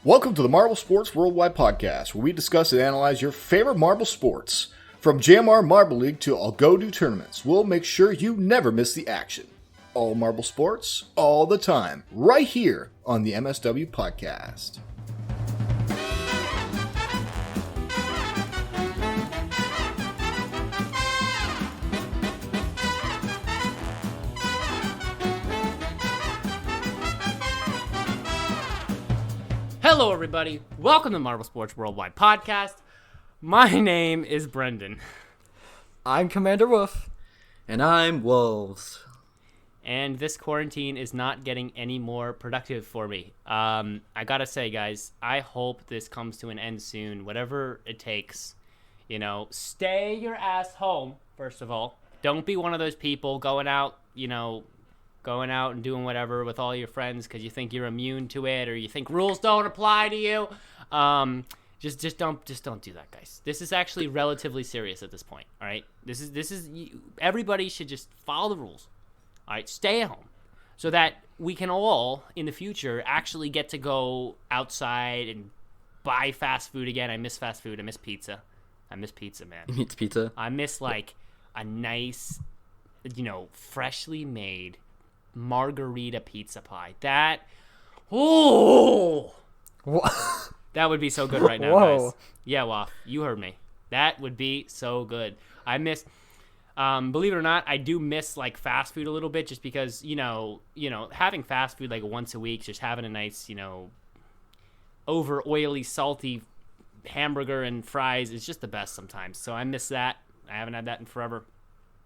Welcome to the Marble Sports Worldwide Podcast, where we discuss and analyze your favorite marble sports. From JMR Marble League to I'll Go Do tournaments, we'll make sure you never miss the action. All marble sports, all the time, right here on the MSW Podcast. Hello, everybody. Welcome to the Marble Sports Worldwide Podcast. My name is Brendan. I'm Commander Wolf. And I'm Wolves. And this quarantine is not getting any more productive for me. I gotta say, guys, I hope this comes to an end soon. Whatever it takes. Stay your ass home, first of all. Don't be one of those people going out and doing whatever with all your friends because you think you're immune to it or you think rules don't apply to you. Just don't do that, guys. This is actually relatively serious at this point. All right, this is everybody should just follow the rules. All right, stay at home so that we can all in the future actually get to go outside and buy fast food again. I miss fast food. I miss pizza. Man. You miss pizza? I miss like a nice, freshly made margarita pizza pie. That that would be so good right now, guys. Yeah, well, you heard me. That would be so good. I miss believe it or not, I do miss like fast food a little bit just because, having fast food like once a week, just having a nice, over oily, salty hamburger and fries is just the best sometimes. So I miss that. I haven't had that in forever.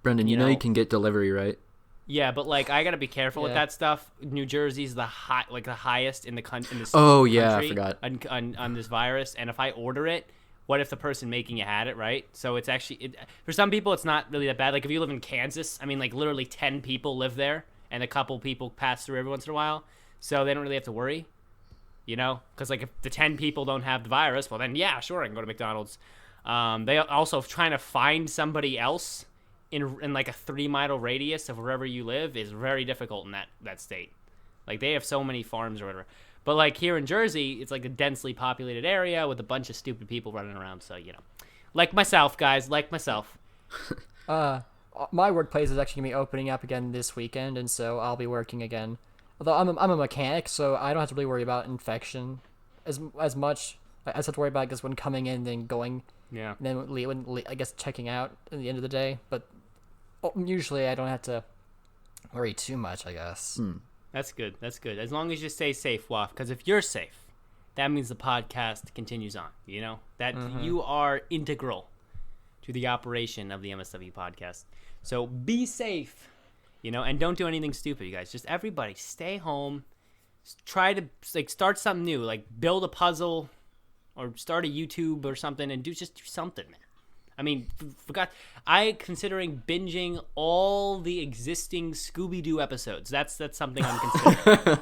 Brendan, you know you can get delivery, right? Yeah, but like I gotta be careful with that stuff. New Jersey's the highest in the country. Oh yeah, I forgot on this virus. And if I order it, what if the person making it had it, right? So it's actually for some people it's not really that bad. Like if you live in Kansas, I mean, like literally 10 people live there, and a couple people pass through every once in a while, so they don't really have to worry, because like if the 10 people don't have the virus, well then yeah, sure, I can go to McDonald's. They also trying to find somebody else in like a 3-mile radius of wherever you live is very difficult in that state. Like they have so many farms or whatever. But like here in Jersey, it's like a densely populated area with a bunch of stupid people running around. So, like myself, guys, like myself. My workplace is actually going to be opening up again this weekend, and so I'll be working again. Although I'm a mechanic, so I don't have to really worry about infection as much. I just have to worry about just when coming in and going. Yeah. And then when I guess checking out at the end of the day. But usually I don't have to worry too much, I guess. That's good. As long as you stay safe, Waf, because if you're safe, that means the podcast continues on, That you are integral to the operation of the MSW podcast. So be safe, and don't do anything stupid, you guys. Just everybody stay home. Try to start something new, like build a puzzle or start a YouTube or something and do something, man. I mean, considering binging all the existing Scooby-Doo episodes. That's something I'm considering.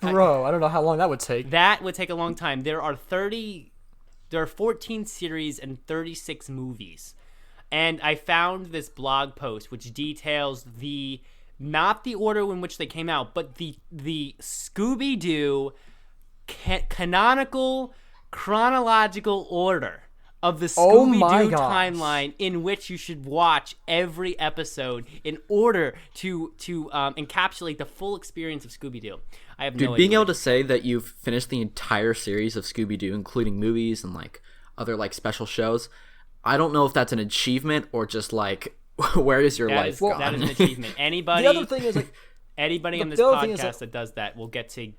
Bro, I don't know how long that would take. That would take a long time. There are 14 series and 36 movies. And I found this blog post which details not the order in which they came out, but the Scooby-Doo canonical chronological order of the Scooby-Doo timeline in which you should watch every episode in order to encapsulate the full experience of Scooby-Doo. I have no idea. Being able to say that you've finished the entire series of Scooby-Doo, including movies and like other like special shows, I don't know if that's an achievement or just like where is your life gone? That is an achievement. Anybody. The other thing is like anybody on this podcast that does that will get to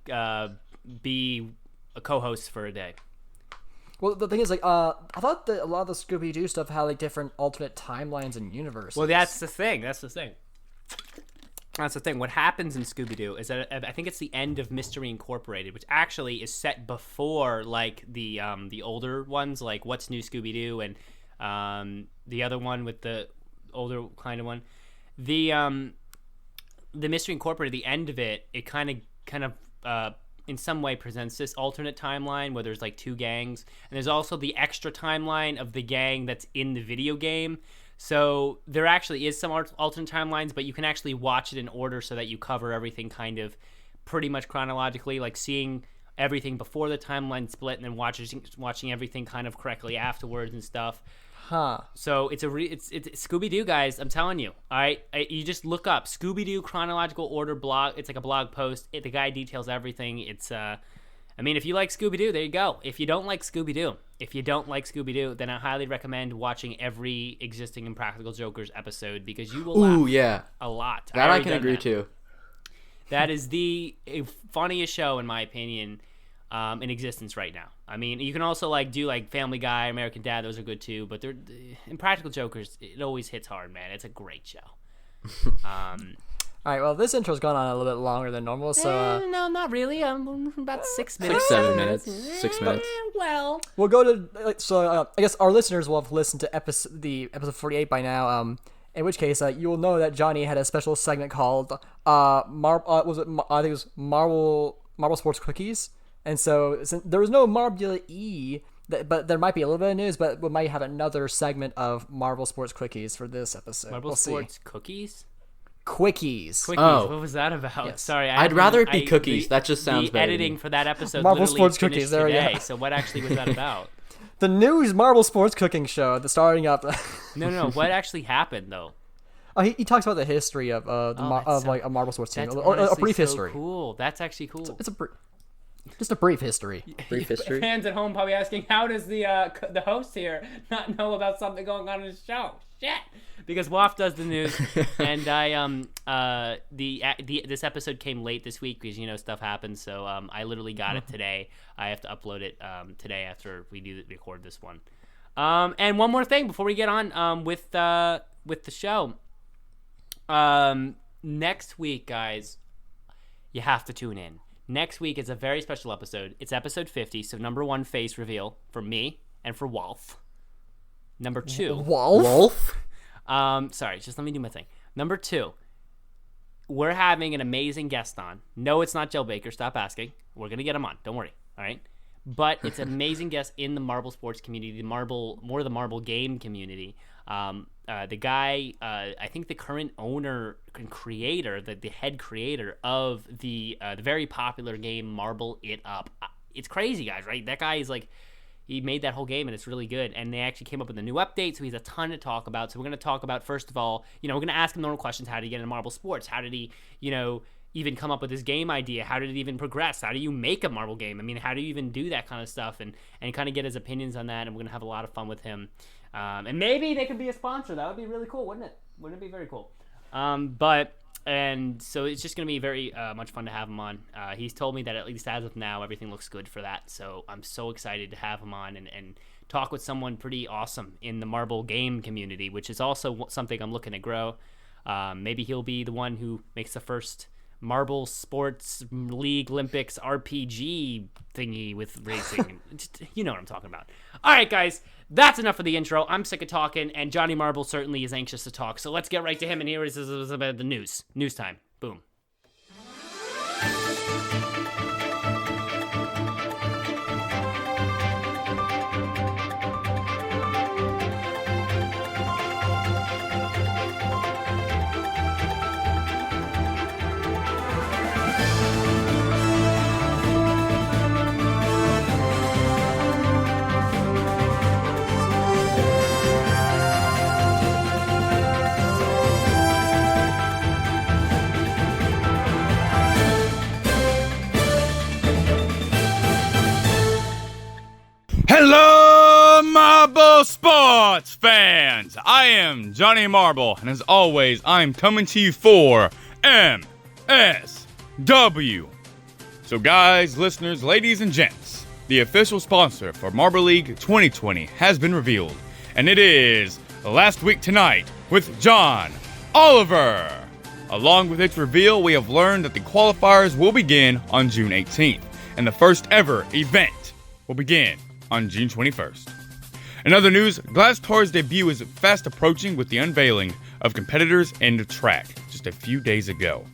be a co-host for a day. Well, the thing is, I thought that a lot of the Scooby-Doo stuff had, like, different alternate timelines and universes. Well, that's the thing. What happens in Scooby-Doo is that I think it's the end of Mystery Incorporated, which actually is set before, like, the older ones, like What's New Scooby-Doo and the other one with the older kind of one. The Mystery Incorporated, the end of it kind of in some way presents this alternate timeline where there's like two gangs, and there's also the extra timeline of the gang that's in the video game. So there actually is some alternate timelines, but you can actually watch it in order so that you cover everything kind of pretty much chronologically, like seeing everything before the timeline split and then watching everything kind of correctly afterwards and stuff. Huh. So it's Scooby-Doo, guys. I'm telling you. All right, you just look up Scooby-Doo chronological order blog. It's like a blog post. The guy details everything. It's I mean, if you like Scooby-Doo, there you go. If you don't like Scooby-Doo, then I highly recommend watching every existing Impractical Jokers episode because you will laugh a lot. That I can agree to. That is the funniest show, in my opinion, in existence right now. I mean, you can also do Family Guy, American Dad. Those are good too. But they're Impractical Jokers. It always hits hard, man. It's a great show. All right, well, this intro's gone on a little bit longer than normal, so... no, not really. About 6 minutes. 7 minutes. 6 minutes. Well... We'll go to... I guess our listeners will have listened to episode 48 by now, in which case you will know that Johnny had a special segment called I think it was Marble Sports Quickies. And so there was no Marble E, but there might be a little bit of news, but we might have another segment of Marble Sports Quickies for this episode. Marble Sports Cookies? Quickies. Oh. What was that about? Yes. Sorry, I'd rather it be cookies. That just sounds better. The editing for that episode Marble Sports Cookies. There we go. So what actually was that about? The news Marble Sports Cooking Show. The starting up. No. What actually happened though? Oh, he talks about the history of a Marble Sports team, That's or a brief so history. Cool. That's actually cool. It's just a brief history. Brief history. Fans at home probably asking, how does the host here not know about something going on in the show? Shit. Because Waff does the news, and this episode came late this week because stuff happens. So I literally got it today. I have to upload it today after we record this one. And one more thing before we get on with the show. Next week, guys, you have to tune in. Next week is a very special episode. It's episode 50, so number 1 face reveal for me and for Wolf. Number 2. Wolf? Sorry, just let me do my thing. Number 2, we're having an amazing guest on. No, it's not Joe Baker. Stop asking. We're going to get him on. Don't worry. All right? But it's an amazing guest in the Marble sports community, the Marble game community. The guy, I think the current owner and creator, the head creator of the very popular game Marble It Up. It's crazy, guys, right? That guy is he made that whole game and it's really good. And they actually came up with a new update, so he has a ton to talk about. So we're going to talk about, first of all, we're going to ask him normal questions. How did he get into Marble sports? How did he, even come up with his game idea? How did it even progress? How do you make a marble game? I mean, how do you even do that kind of stuff? And kind of get his opinions on that. And we're going to have a lot of fun with him. And maybe they could be a sponsor. That would be really cool, wouldn't it? Wouldn't it be very cool? And so it's just going to be very much fun to have him on. He's told me that at least as of now, everything looks good for that. So I'm so excited to have him on and talk with someone pretty awesome in the marble game community, which is also something I'm looking to grow. Maybe he'll be the one who makes the first Marble Sports League Olympics RPG thingy with racing. You know what I'm talking about. All right, guys, that's enough of the intro. I'm sick of talking, and Johnny Marble certainly is anxious to talk. So let's get right to him, and here is about the news. News time. Boom. Hello, Marble Sports fans! I am Johnny Marble, and as always, I'm coming to you for MSW. So guys, listeners, ladies and gents, the official sponsor for Marble League 2020 has been revealed, and it is Last Week Tonight with John Oliver. Along with its reveal, we have learned that the qualifiers will begin on June 18th, and the first ever event will begin on June 21st. In other news, Glasscar's debut is fast approaching with the unveiling of competitors and the track just a few days ago.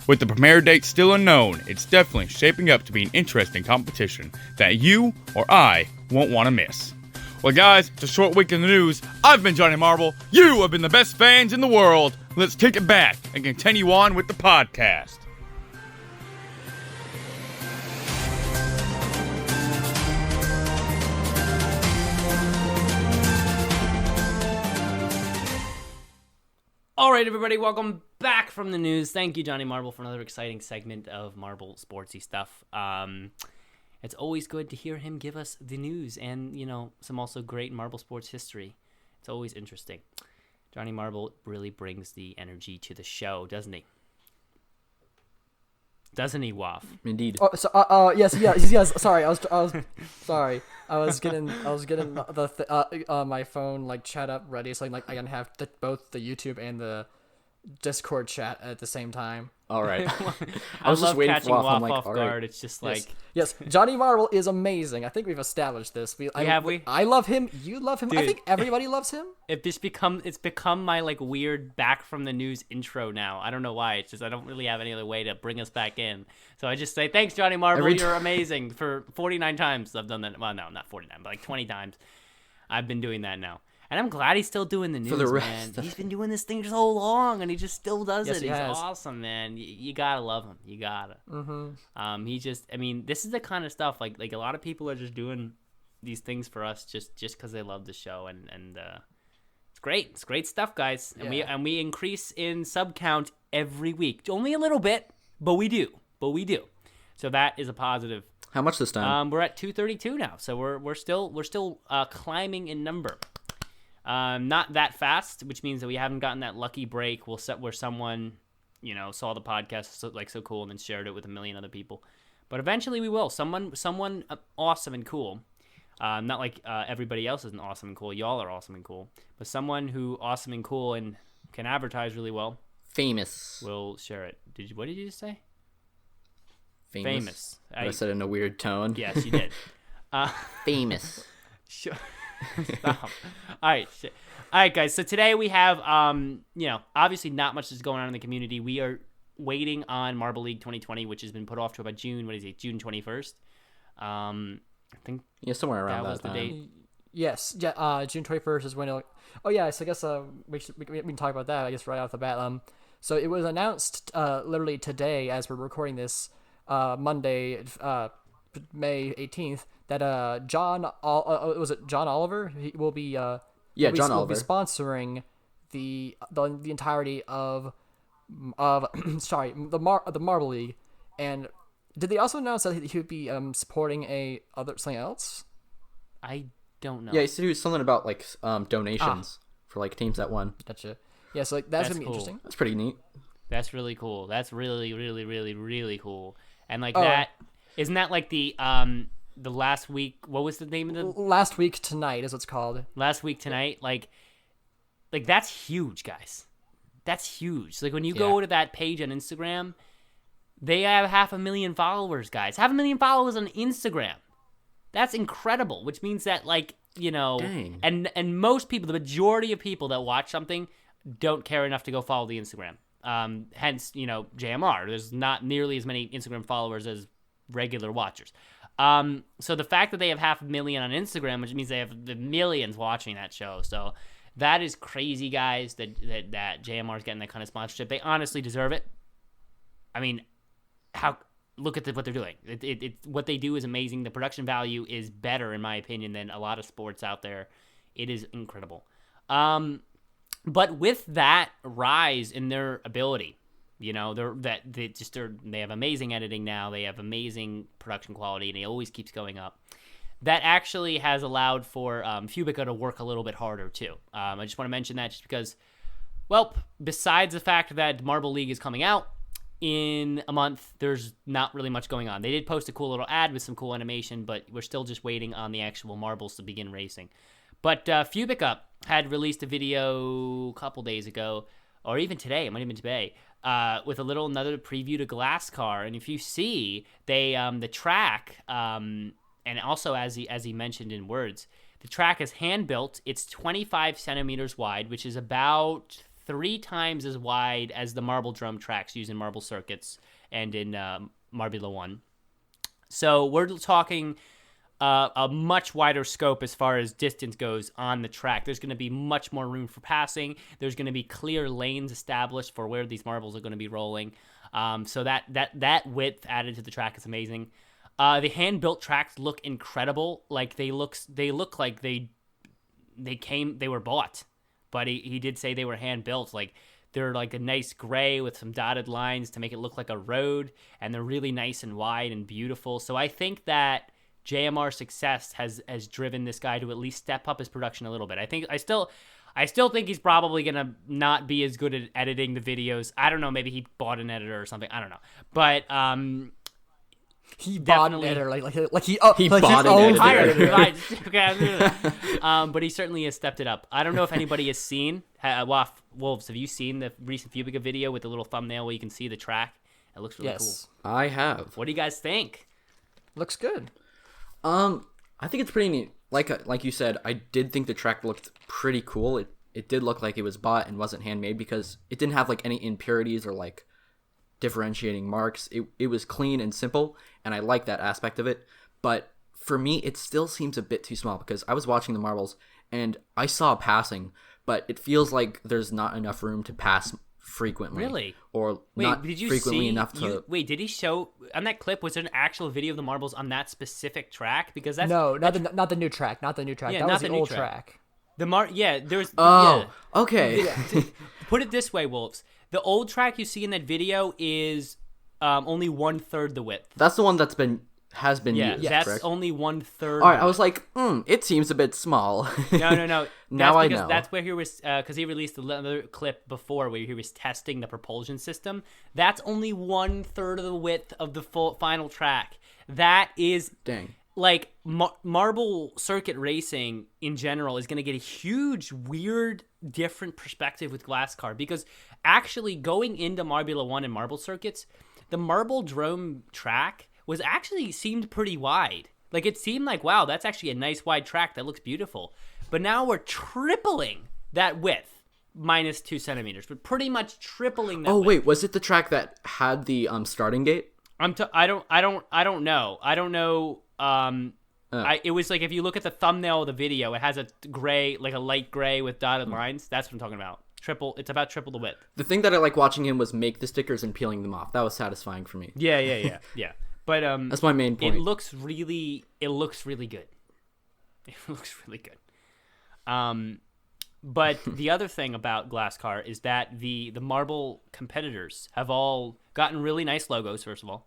With the premiere date still unknown, it's definitely shaping up to be an interesting competition that you or I won't want to miss. Well guys, it's a short week in the news. I've been Johnny Marble. You have been the best fans in the world. Let's kick it back and continue on with the podcast. All right, everybody, welcome back from the news. Thank you, Johnny Marble, for another exciting segment of Marble sportsy stuff. It's always good to hear him give us the news and, some also great Marble sports history. It's always interesting. Johnny Marble really brings the energy to the show, doesn't he? Doesn't he, Waff? Indeed. Oh, so, yes. Sorry, I was sorry. I was getting my phone chat up ready, so I can have both the YouTube and the Discord chat at the same time. All right. I was just waiting for Waff Waff. off guard. Right. It's just yes, Johnny Marble is amazing. I think we've established this. Have we? I love him. You love him. Dude. I think everybody loves him. It's become my weird back from the news intro now. I don't know why. It's just I don't really have any other way to bring us back in. So I just say thanks, Johnny Marble. You're amazing. For 49 times I've done that. Well, no, not 49, but 20 times. I've been doing that now. And I'm glad he's still doing the news, for the man. He's been doing this thing so long, and he just still does Yes, it. he He's has. awesome, man. You gotta love him. You gotta. Mm-hmm. This is the kind of stuff like a lot of people are just doing these things for us just because they love the show, and it's great. It's great stuff, guys. And Yeah. we increase in sub count every week, only a little bit, but we do. So that is a positive. How much this time? We're at 232 now, so we're still climbing in number. Not that fast, which means that we haven't gotten that lucky break where someone, saw the podcast so cool and then shared it with a million other people. But eventually we will. Someone awesome and cool. Not like everybody else isn't awesome and cool. Y'all are awesome and cool. But someone who awesome and cool and can advertise really well. Famous. Will share it. What did you just say? Famous. I said it in a weird tone. Yes, you did. Famous. Sure. Stop. All right, guys. So today we have, obviously not much is going on in the community. We are waiting on Marble League 2020, which has been put off to about June 21st. I think somewhere around that was the time. date. Yes, yeah. June 21st is when. Oh yeah, so I guess we can talk about that. I guess right off the bat. So it was announced literally today as we're recording this Monday, May 18th. That John Oliver? He will be John Oliver Oliver will be sponsoring the entirety of the Marble League. And did they also announce that he would be supporting something else? I don't know. Yeah, he said he was something about donations for teams that won. Gotcha. Yeah, so that's gonna be cool. interesting. That's pretty neat. That's really cool. That's really, really, really, really cool. And Oh. that isn't that the last week? What was the name of the Last Week Tonight is what's called. Last Week Tonight? Like that's huge, guys. That's huge. Like when you go to that page on Instagram, they have 500,000 followers, guys. 500,000 followers on Instagram. That's incredible. Which means that Dang. and most people, the majority of people that watch something, don't care enough to go follow the Instagram. Hence, JMR. There's not nearly as many Instagram followers as regular watchers. So the fact that they have 500,000 on Instagram, which means they have the millions watching that show. So that is crazy, guys, that JMR is getting that kind of sponsorship. They honestly deserve it. I mean, look at what they're doing. What they do is amazing. The production value is better, in my opinion, than a lot of sports out there. It is incredible. But with that rise in their ability, they have amazing editing now. They have amazing production quality, and it always keeps going up. That actually has allowed for Fubica to work a little bit harder too. I just want to mention that just because, well, besides the fact that Marble League is coming out in a month, there's not really much going on. They did post a cool little ad with some cool animation, but we're still just waiting on the actual marbles to begin racing. But Fubica had released a video a couple days ago, or even today, it might have been today, with another preview to Glasscar. And if you see, they the track, and also as he mentioned in words, the track is hand built. It's 25 centimeters wide, which is about 3 times as wide as the marble drum tracks used in marble circuits and in Marbula 1. So we're talking a much wider scope as far as distance goes on the track. There's going to be much more room for passing. There's going to be clear lanes established for where these marbles are going to be rolling. So that width added to the track is amazing. The hand-built tracks look incredible. Like they look like they were bought. But he did say they were hand-built. Like they're like a nice gray with some dotted lines to make it look like a road, and they're really nice and wide and beautiful. So I think that JMR's success has driven this guy to at least step up his production a little bit. I still think he's probably gonna not be as good at editing the videos. I don't know, maybe he bought an editor or something. I don't know, but he bought an editor, he bought an editor. But he certainly has stepped it up. I don't know if anybody has seen Wolves. Have you seen the recent Fubica video with the little thumbnail where you can see the track? It looks really cool. I have. What do you guys think? Looks good. I think it's pretty neat. Like you said, I did think the track looked pretty cool. It did look like it was bought and wasn't handmade because it didn't have like any impurities or like differentiating marks. It was clean and simple, and I like that aspect of it. But for me, it still seems a bit too small because I was watching the marbles and I saw passing, but it feels like there's not enough room to pass frequently. Really? Or wait, not did you frequently see, enough to... Wait, did he show... On that clip, was there an actual video of the marbles on that specific track? Because that's... No, not the new track. Not the new track. Yeah, that not was the the new old track. track. There's... Oh, okay. Put it this way, Wolves. The old track you see in that video is only 1/3 the width. That's the one has been used, that's correct? only 1/3. All right, I was like, it seems a bit small. No. Now I know. That's where he was, because he released another clip before where he was testing the propulsion system. That's only 1/3 of the width of the full final track. That is... Dang. Like, marble circuit racing in general is going to get a huge, weird, different perspective with Glasscar, because actually going into Marbula 1 and marble circuits, the Marble Drome track seemed pretty wide. Like, it seemed like, wow, that's actually a nice wide track that looks beautiful. But now we're tripling that width, minus 2 centimeters, but pretty much tripling that width. Wait, was it the track that had the starting gate? I don't know. It was like, if you look at the thumbnail of the video, it has a gray, like a light gray with dotted lines. That's what I'm talking about. It's about triple the width. The thing that I like watching him was make the stickers and peeling them off. That was satisfying for me. Yeah. But that's my main point. It looks really good. It looks really good. But the other thing about Glasscar is that the marble competitors have all gotten really nice logos, first of all.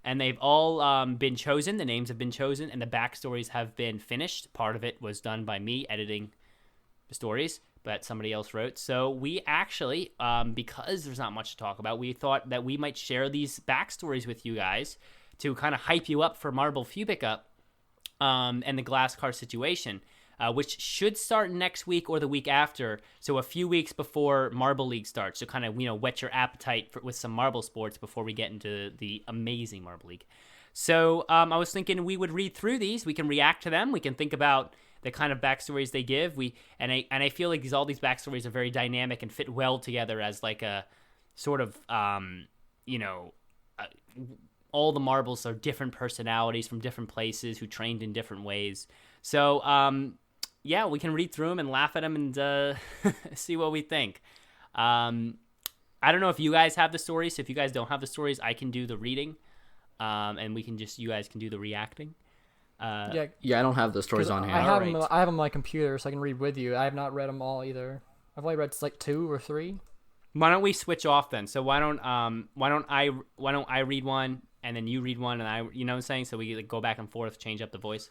And they've all been chosen. The names have been chosen, and the backstories have been finished. Part of it was done by me editing the stories, but somebody else wrote. So we actually, because there's not much to talk about, we thought that we might share these backstories with you guys to kind of hype you up for Marble Fubica and the Glasscar situation, which should start next week or the week after. So a few weeks before Marble League starts, to kind of, whet your appetite with some marble sports before we get into the amazing Marble League. So I was thinking we would read through these. We can react to them. We can think about the kind of backstories they give. I feel like all these backstories are very dynamic and fit well together as like a sort of all the marbles are different personalities from different places who trained in different ways. So we can read through them and laugh at them and see what we think. I don't know if you guys have the stories. So if you guys don't have the stories, I can do the reading, and you guys can do the reacting. I don't have the stories on hand. I have them on my computer, so I can read with you. I have not read them all either. I've only read like 2 or 3. Why don't we switch off then? So why don't I read one and then you read one and I, you know what I'm saying? So we like go back and forth, change up the voice.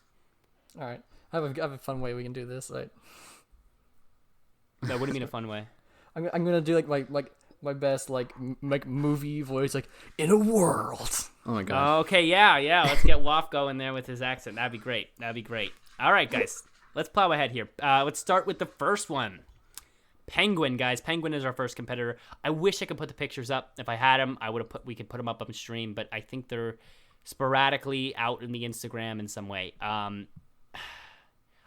All right. I have a fun way we can do this. Right? No, what do you mean a fun way? I'm gonna do like my best like movie voice, like in a world. Oh my god. Okay, yeah. Let's get Woff going there with his accent. That'd be great. All right, guys, let's plow ahead here. Let's start with the first one. Penguin, guys. Penguin is our first competitor. I wish I could put the pictures up. If I had them, we could put them up on stream, but I think they're sporadically out in the Instagram in some way. I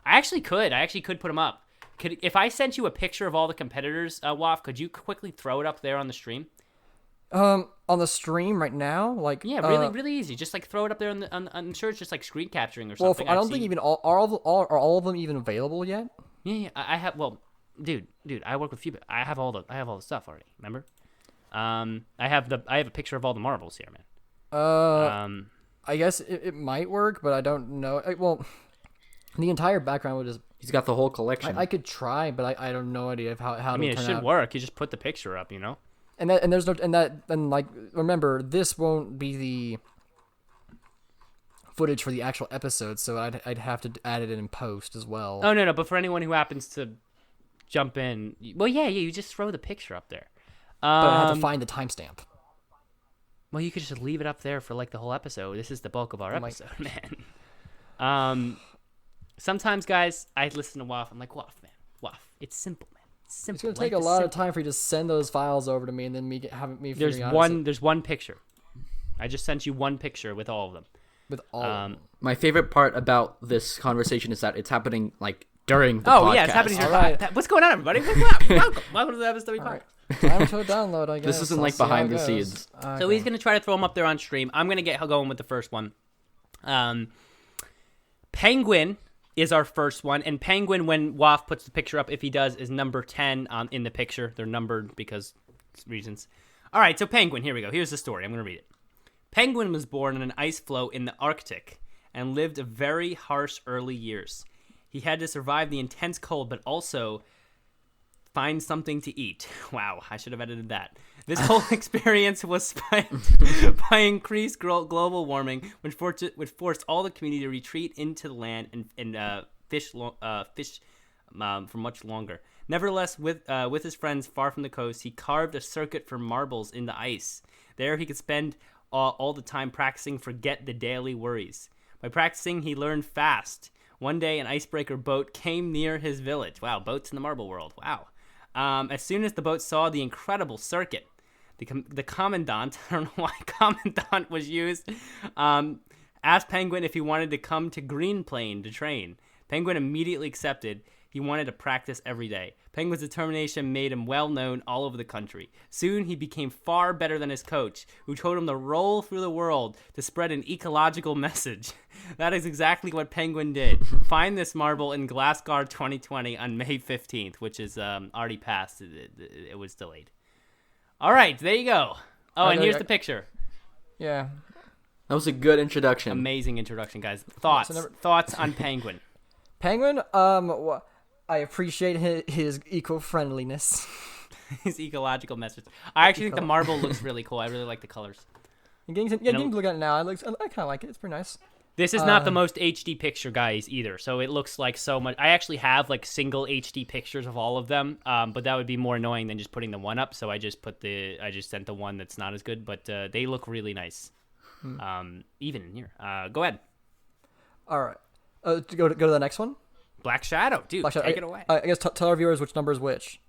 actually could put them up. If I sent you a picture of all the competitors, Woff, could you quickly throw it up there on the stream? On the stream right now, like really easy. Just like throw it up there I'm sure it's just like screen capturing or something. Well, I don't think even are all of them even available yet. Yeah. I have. Well, dude, I work with Fubica. I have all the stuff already. Remember? I have a picture of all the marbles here, man. I guess it might work, but I don't know. Well, the entire background He's got the whole collection. I could try, but I don't know idea of how I mean, it turn should out. work. You just put the picture up, you know. Remember, this won't be the footage for the actual episode, so I'd have to add it in post as well. Oh no, but for anyone who happens to jump in, well, yeah, you just throw the picture up there. But I have to find the timestamp. Well, you could just leave it up there for like the whole episode. This is the bulk of our episode, man. Sometimes, guys, I listen to Waff. I'm like, Waff, it's simple, man. It's simple. It's gonna take a lot of time for you to send those files over to me, and then me figuring out. There's one picture. I just sent you one picture with all of them. With all of them. My favorite part about this conversation is that it's happening like during the podcast. Oh yeah, it's happening. Right. What's going on, everybody? Welcome to the MSW podcast. Time to download, I guess. This isn't I'll like see how behind it the goes. scenes. So he's gonna try to throw them up there on stream. I'm gonna get going with the first one. Penguin is our first one, and Penguin, when Waff puts the picture up, if he does, is number 10 in the picture. They're numbered because reasons. All right, so Penguin, here we go. Here's the story. I'm gonna read it. Penguin was born on an ice floe in the Arctic and lived a very harsh early years. He had to survive the intense cold, but also find something to eat. Wow, I should have edited that. This whole experience was spiked by increased global warming, which forced all the community to retreat into the land and fish for much longer. Nevertheless, with his friends far from the coast, he carved a circuit for marbles in the ice. There he could spend all the time practicing forget the daily worries. By practicing, he learned fast. One day, an icebreaker boat came near his village. Wow, boats in the marble world. Wow. As soon as the boat saw the incredible circuit, the commandant, I don't know why commandant was used, asked Penguin if he wanted to come to Green Plain to train. Penguin immediately accepted. He wanted to practice every day. Penguin's determination made him well known all over the country. Soon he became far better than his coach, who told him to roll through the world to spread an ecological message. That is exactly what Penguin did. Find this marble in Glasscar 2020 on May 15th, which is already passed. It was delayed. All right, there you go. Oh, and here's the picture. Yeah. That was a good introduction. Amazing introduction, guys. Thoughts on Penguin? Penguin, I appreciate his eco-friendliness. His ecological message. I actually think the marble looks really cool. I really like the colors. You can look at it now. I kind of like it. It's pretty nice. This is not the most HD picture, guys, either. So it looks like so much. I actually have like single HD pictures of all of them, but that would be more annoying than just putting the one up. So I just sent the one that's not as good, but they look really nice. Even in here. Go ahead. All right. Go to the next one. Black Shadow, dude. Black Shadow. Take it away. I guess tell our viewers which number is which.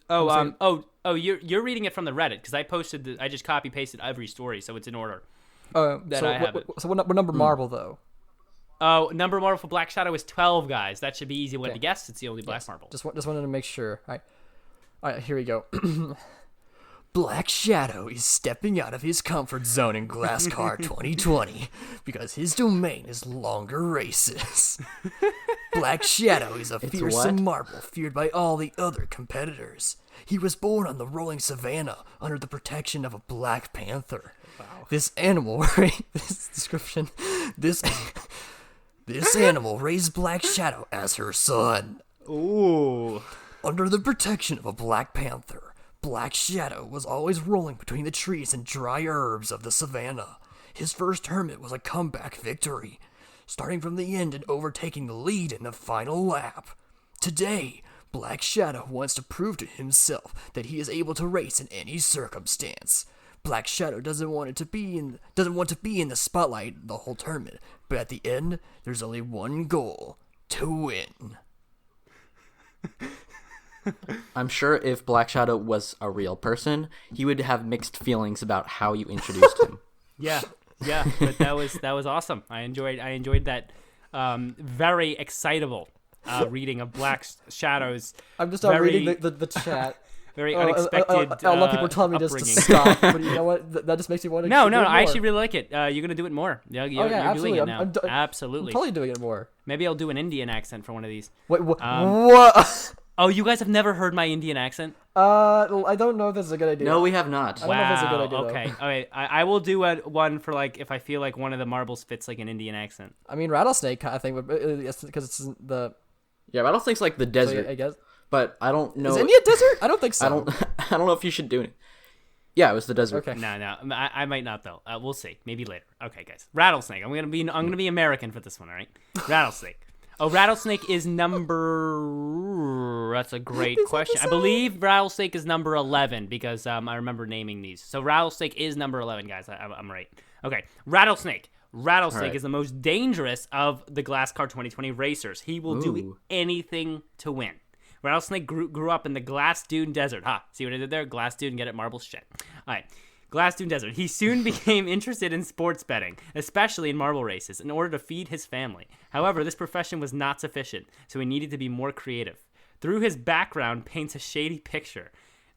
You're reading it from the Reddit because I just copy pasted every story, so it's in order. So what number marble though? Oh, number marble for Black Shadow is 12, guys. That should be easy one to guess. It's the only black marble. Just wanted to make sure. All right, here we go. Black Shadow is stepping out of his comfort zone in Glasscar 2020 because his domain is longer races. Black Shadow is a fearsome marble feared by all the other competitors. He was born on the rolling savannah under the protection of a black panther. Wow. This animal raised Black Shadow as her son. Ooh. Under the protection of a black panther, Black Shadow was always rolling between the trees and dry herbs of the savannah. His first tournament was a comeback victory, starting from the end and overtaking the lead in the final lap. Today, Black Shadow wants to prove to himself that he is able to race in any circumstance. Black Shadow doesn't want to be in the spotlight the whole tournament, but at the end, there's only one goal: to win. I'm sure if Black Shadow was a real person, he would have mixed feelings about how you introduced him. Yeah, but that was awesome. I enjoyed that very excitable reading of Black Shadow's. I'm just not reading the chat. Very unexpected. A lot of people tell me just to stop, but you know what? That just makes me want to. No, I actually really like it. You're gonna do it more. You're doing it now. Absolutely. I'm totally doing it more. Maybe I'll do an Indian accent for one of these. Wait, what? Oh, you guys have never heard my Indian accent? I don't know if this is a good idea. No, we have not. I don't know if it's a good idea. Okay, though. okay. I will do one for like if I feel like one of the marbles fits like an Indian accent. I mean, rattlesnake kind of thing, because it's the Yeah, Rattlesnake's like the So, desert, I guess. but I don't know. Is India a desert? I don't think so. I don't. I don't know if you should do it. Yeah, it was the desert. Okay. No, I might not though. We'll see. Maybe later. Okay, guys. Rattlesnake. I'm gonna be American for this one. All right. Rattlesnake. Oh, Rattlesnake is number. That's a great question. I believe Rattlesnake is number 11 because I remember naming these. So Rattlesnake is number 11, guys. I'm right. Okay, Rattlesnake. Rattlesnake Alright. is the most dangerous of the Glasscar 2020 racers. He will do Ooh. anything to win. Rattlesnake grew up in the Glass Dune Desert. See what I did there? Glass Dune, get it? Marbles? Shit. All right. Glass Dune Desert. He soon became interested in sports betting, especially in marble races, in order to feed his family. However, this profession was not sufficient, so he needed to be more creative. Through his background paints a shady picture.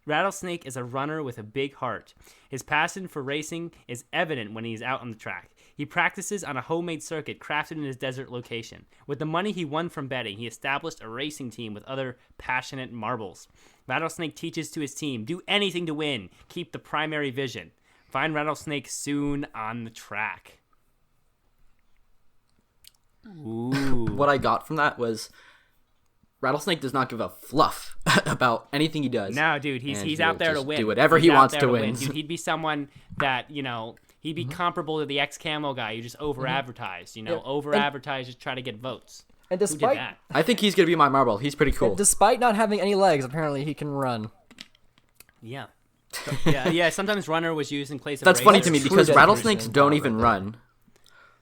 Rattlesnake is a runner with a big heart. His passion for racing is evident when he is out on the track. He practices on a homemade circuit crafted in his desert location. With the money he won from betting, he established a racing team with other passionate marbles. Rattlesnake teaches to his team, do anything to win. Keep the primary vision. Find Rattlesnake soon on the track. Ooh. What I got from that was Rattlesnake does not give a fluff about anything he does. No, dude, And he's he out will there to just win. do whatever He's he out wants there to win. Dude, he'd be someone that, he'd be comparable to the ex-camo guy who just over-advertised, over-advertised, just try to get votes. And Who did despite that? I think he's gonna be my marble. He's pretty cool. despite not having any legs, apparently he can run. Yeah. Yeah, sometimes runner was used in place of That's funny to me True because dedication. rattlesnakes don't Wow, even right run.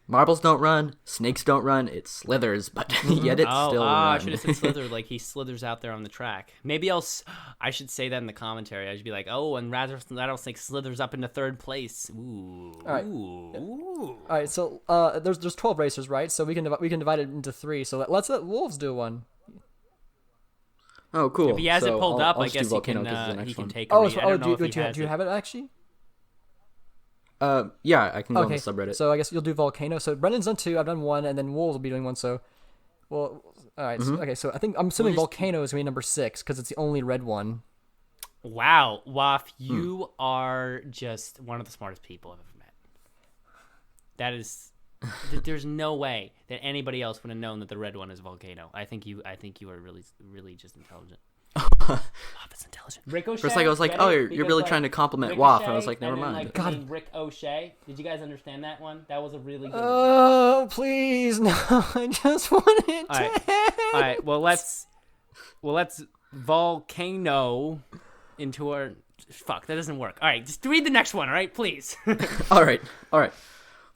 Marbles don't run. Snakes don't run. It slithers, but yet it still I runs. should have said slither, like he slithers out there on the track. Maybe I should say that in the commentary. I should be like, oh, and Rattlesnake slithers up into third place. Ooh. All right. Ooh. All right, so there's 12 racers, right? So we can divide it into 3. So let's let Wolves do one. Oh, cool. If he has So it pulled I'll up, I just do guess he Volcano can 'cause it's the next one. take a Oh, read. I don't know if do he has you it. have it actually? Yeah, I can go on Okay, the subreddit. so I guess you'll do Volcano. So Brendan's done 2, I've done 1, and then Wolves will be doing 1. So, well, all right. So, okay, so I'm assuming Volcano is gonna be number 6 because it's the only red one. Wow, Waff, you are just one of the smartest people I've ever met. That is, there's no way that anybody else would have known that the red one is Volcano. I think you are really, really just intelligent. Waff is intelligent. Ricochet. First, I was like, get oh, it? you're Because, really like, trying to compliment Ricochet, Waff. I was like, never and then, mind. Like, God. the name Rick O'Shea. Did you guys understand that one? That was a really good one. Oh, please, no! I just wanted All right. All right. Well, let's volcano into our. Fuck, that doesn't work. All right, just read the next one. All right, please. All right.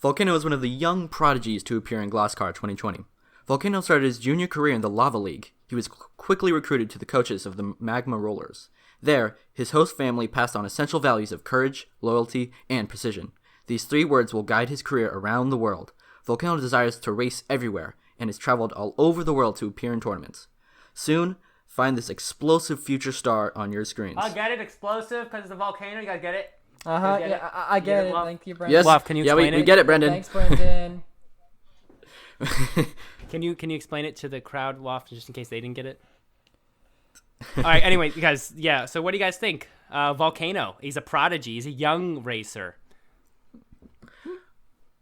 Volcano is one of the young prodigies to appear in Glasscar 2020. Volcano started his junior career in the Lava League. He was quickly recruited to the coaches of the Magma Rollers. There, his host family passed on essential values of courage, loyalty, and precision. These 3 words will guide his career around the world. Volcano desires to race everywhere and has traveled all over the world to appear in tournaments. Soon, find this explosive future star on your screens. I'll get it. Explosive because it's a volcano. You guys get it? Uh-huh, Get yeah, it? I get it. Waff? Thank you, Brendan. Yes, Waff, can you yeah, we explain it? get it, Brendan. Thanks, Brendan. Can you explain it to the crowd, Waff, just in case they didn't get it? All right. Anyway, guys. Yeah. So, what do you guys think? Volcano. He's a prodigy. He's a young racer.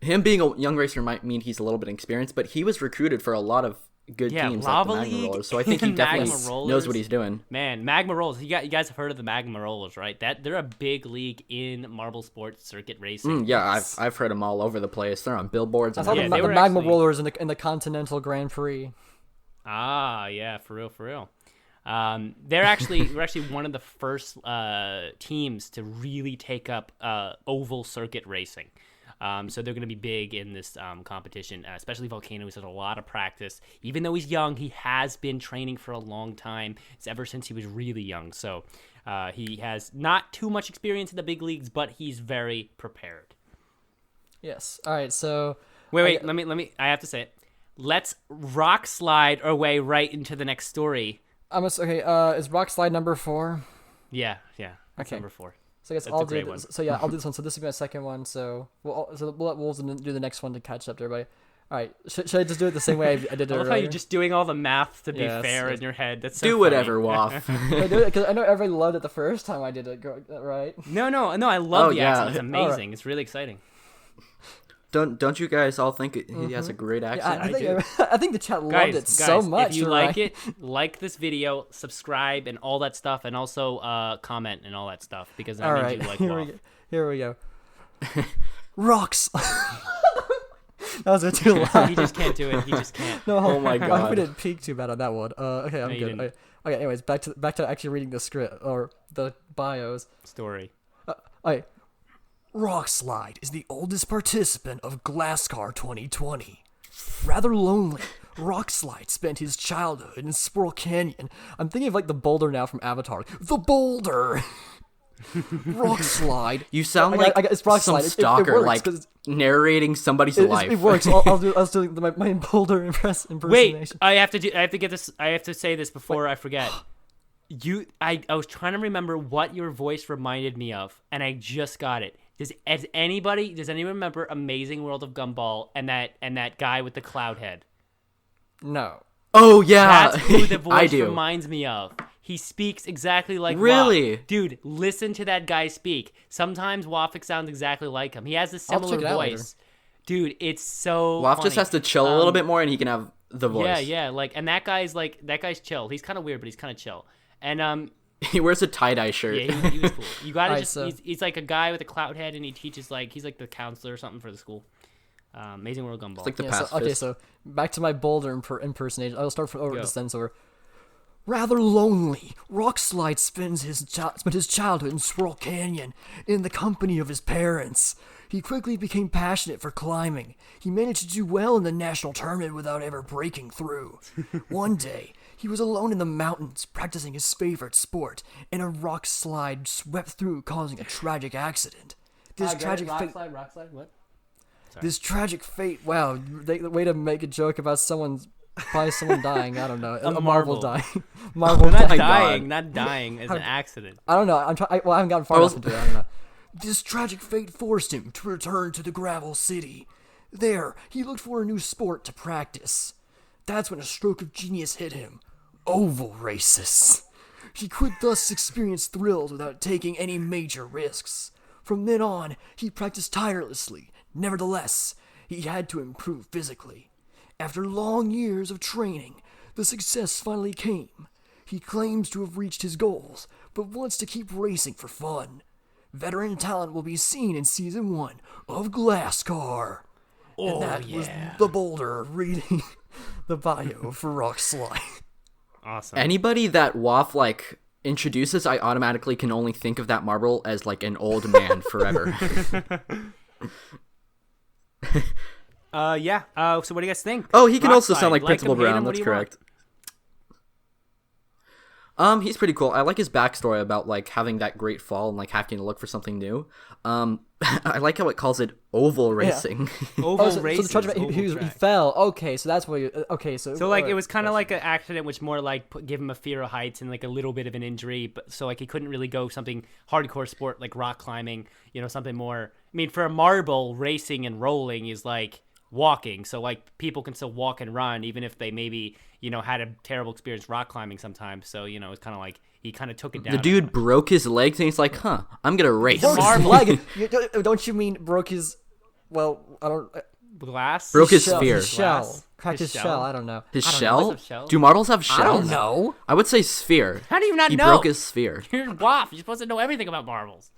Him being a young racer might mean he's a little bit experienced, but he was recruited for a lot of good Yeah, teams Lava like the Magma League Rollers, so I think he and definitely Magma Rollers. knows what he's doing. Man, Magma Rollers. You guys have heard of the Magma Rollers, right? They're a big league in marble sports circuit racing. Yeah, I've heard them all over the place. They're on billboards. I And saw Yeah, the they were Magma actually- Rollers in the Continental Grand Prix. Ah, yeah, for real. We're actually one of the first teams to really take up oval circuit racing. So they're going to be big in this competition, especially Volcano. He's had a lot of practice. Even though he's young, he has been training for a long time. It's ever since he was really young. So he has not too much experience in the big leagues, but he's very prepared. Yes. All right. So Wait. Let me. I have to say it. Let's rock slide our way right into the next story. okay. Is Rock Slide number 4? Yeah. That's Okay. number 4. So I guess That's a I'll great do one. this. So yeah, I'll do this one. So this will be my second one. So we'll let Wolves do the next one to catch up to everybody. All right. Should I just do it the same way I did it I love earlier? how you're just doing all the math to be Yes, fair yes. in your head. That's so do funny. whatever, Waff. I do it because I know everybody loved it the first time I did it. Right? No. I love Oh, the yeah. accent. It's amazing. All right. It's really exciting. Don't you guys all think he has a great accent? I think the chat loved it so much. If you right? like it, like this video, subscribe, and all that stuff, and also comment and all that stuff because that All means right, you like here WAF. we go. Here we go. Rocks. That was a bit too loud. He just can't do it. He just can't. No, Oh my I hope God. we didn't peek too bad on that one. Okay, I'm No, you good. didn't. Okay, anyways, back to actually reading the script or the bios. Story. Okay. Rockslide is the oldest participant of Glasscar 2020. Rather lonely, Rockslide spent his childhood in Squirrel Canyon. I'm thinking of like the boulder now from Avatar. The boulder! Rockslide. You sound I like got- it's Rockslide. some It stalker, works, like 'cause narrating somebody's life. It works. I was doing my boulder impersonation. Wait, I have to get this. I have to say this before I forget. I was trying to remember what your voice reminded me of, and I just got it. Does anyone remember Amazing World of Gumball and that guy with the cloud head? No. Oh yeah, That's who the I voice do. reminds me of. He speaks exactly like Really? Waf. Dude, listen to that guy speak. Sometimes Wafik sounds exactly like him. He has a I'll similar check it out later. voice. Dude, it's so Waf funny. just has to chill a little bit more, and he can have the voice. Yeah, like, and that guy's chill. He's kind of weird, but he's kind of chill. And He wears a tie-dye shirt. yeah, he was cool. You gotta Alright, just so- he's like a guy with a cloud head, and he teaches he's like the counselor or something for the school. Amazing World Gumball. It's like the Yeah, pacifist. so back to my boulder impersonation. I'll start from over Go. the sentence over. Rather lonely, Rockslide spent his childhood in Squirrel Canyon in the company of his parents. He quickly became passionate for climbing. He managed to do well in the national tournament without ever breaking through. One day, he was alone in the mountains practicing his favorite sport, and a rock slide swept through, causing a tragic accident. This tragic fate. rock slide, what? This tragic fate. Wow, the way to make a joke about probably someone dying. I don't know. A marble marble. dying. Marble Not dying. dying, not dying. It's an accident. I don't know. I haven't gotten far enough into it. I don't know. This tragic fate forced him to return to the gravel city. There, he looked for a new sport to practice. That's when a stroke of genius hit him. Oval races. He could thus experience thrills without taking any major risks. From then on, he practiced tirelessly. Nevertheless, he had to improve physically. After long years of training, the success finally came. He claims to have reached his goals, but wants to keep racing for fun. Veteran talent will be seen in Season 1 of Glasscar. And that was the Boulder reading the bio for Rockslide. Awesome. Anybody that Waf introduces, I automatically can only think of that marble as an old man forever. Yeah. So what do you guys think? Oh, he can also Rockslide, sound like him, Principal hate him, Brown. what That's do you want? correct. He's pretty cool. I like his backstory about having that great fall and having to look for something new. I like how it calls it oval racing. Oval So races. the tragic, oval he track. fell. Okay, so that's what you. Okay, so. So it was kind of like an accident, which more give him a fear of heights and a little bit of an injury, but so he couldn't really go something hardcore sport like rock climbing, something more. I mean, for a marble, racing and rolling is like walking, so people can still walk and run even if they maybe had a terrible experience rock climbing sometimes. So it's kind of he kind of took it down. The dude broke his legs and he's like, "Huh, I'm gonna race." Broke his marble. leg. Don't you mean broke his? Well, I don't. glass. Broke his shell, sphere. His shell. Glass? Cracked His his shell? shell. I don't know. His I don't know. shell? What's a shell? Do marbles have shells? I don't know. I would say sphere. How do you not He know? broke his sphere. You're WAF. You're supposed to know everything about marbles.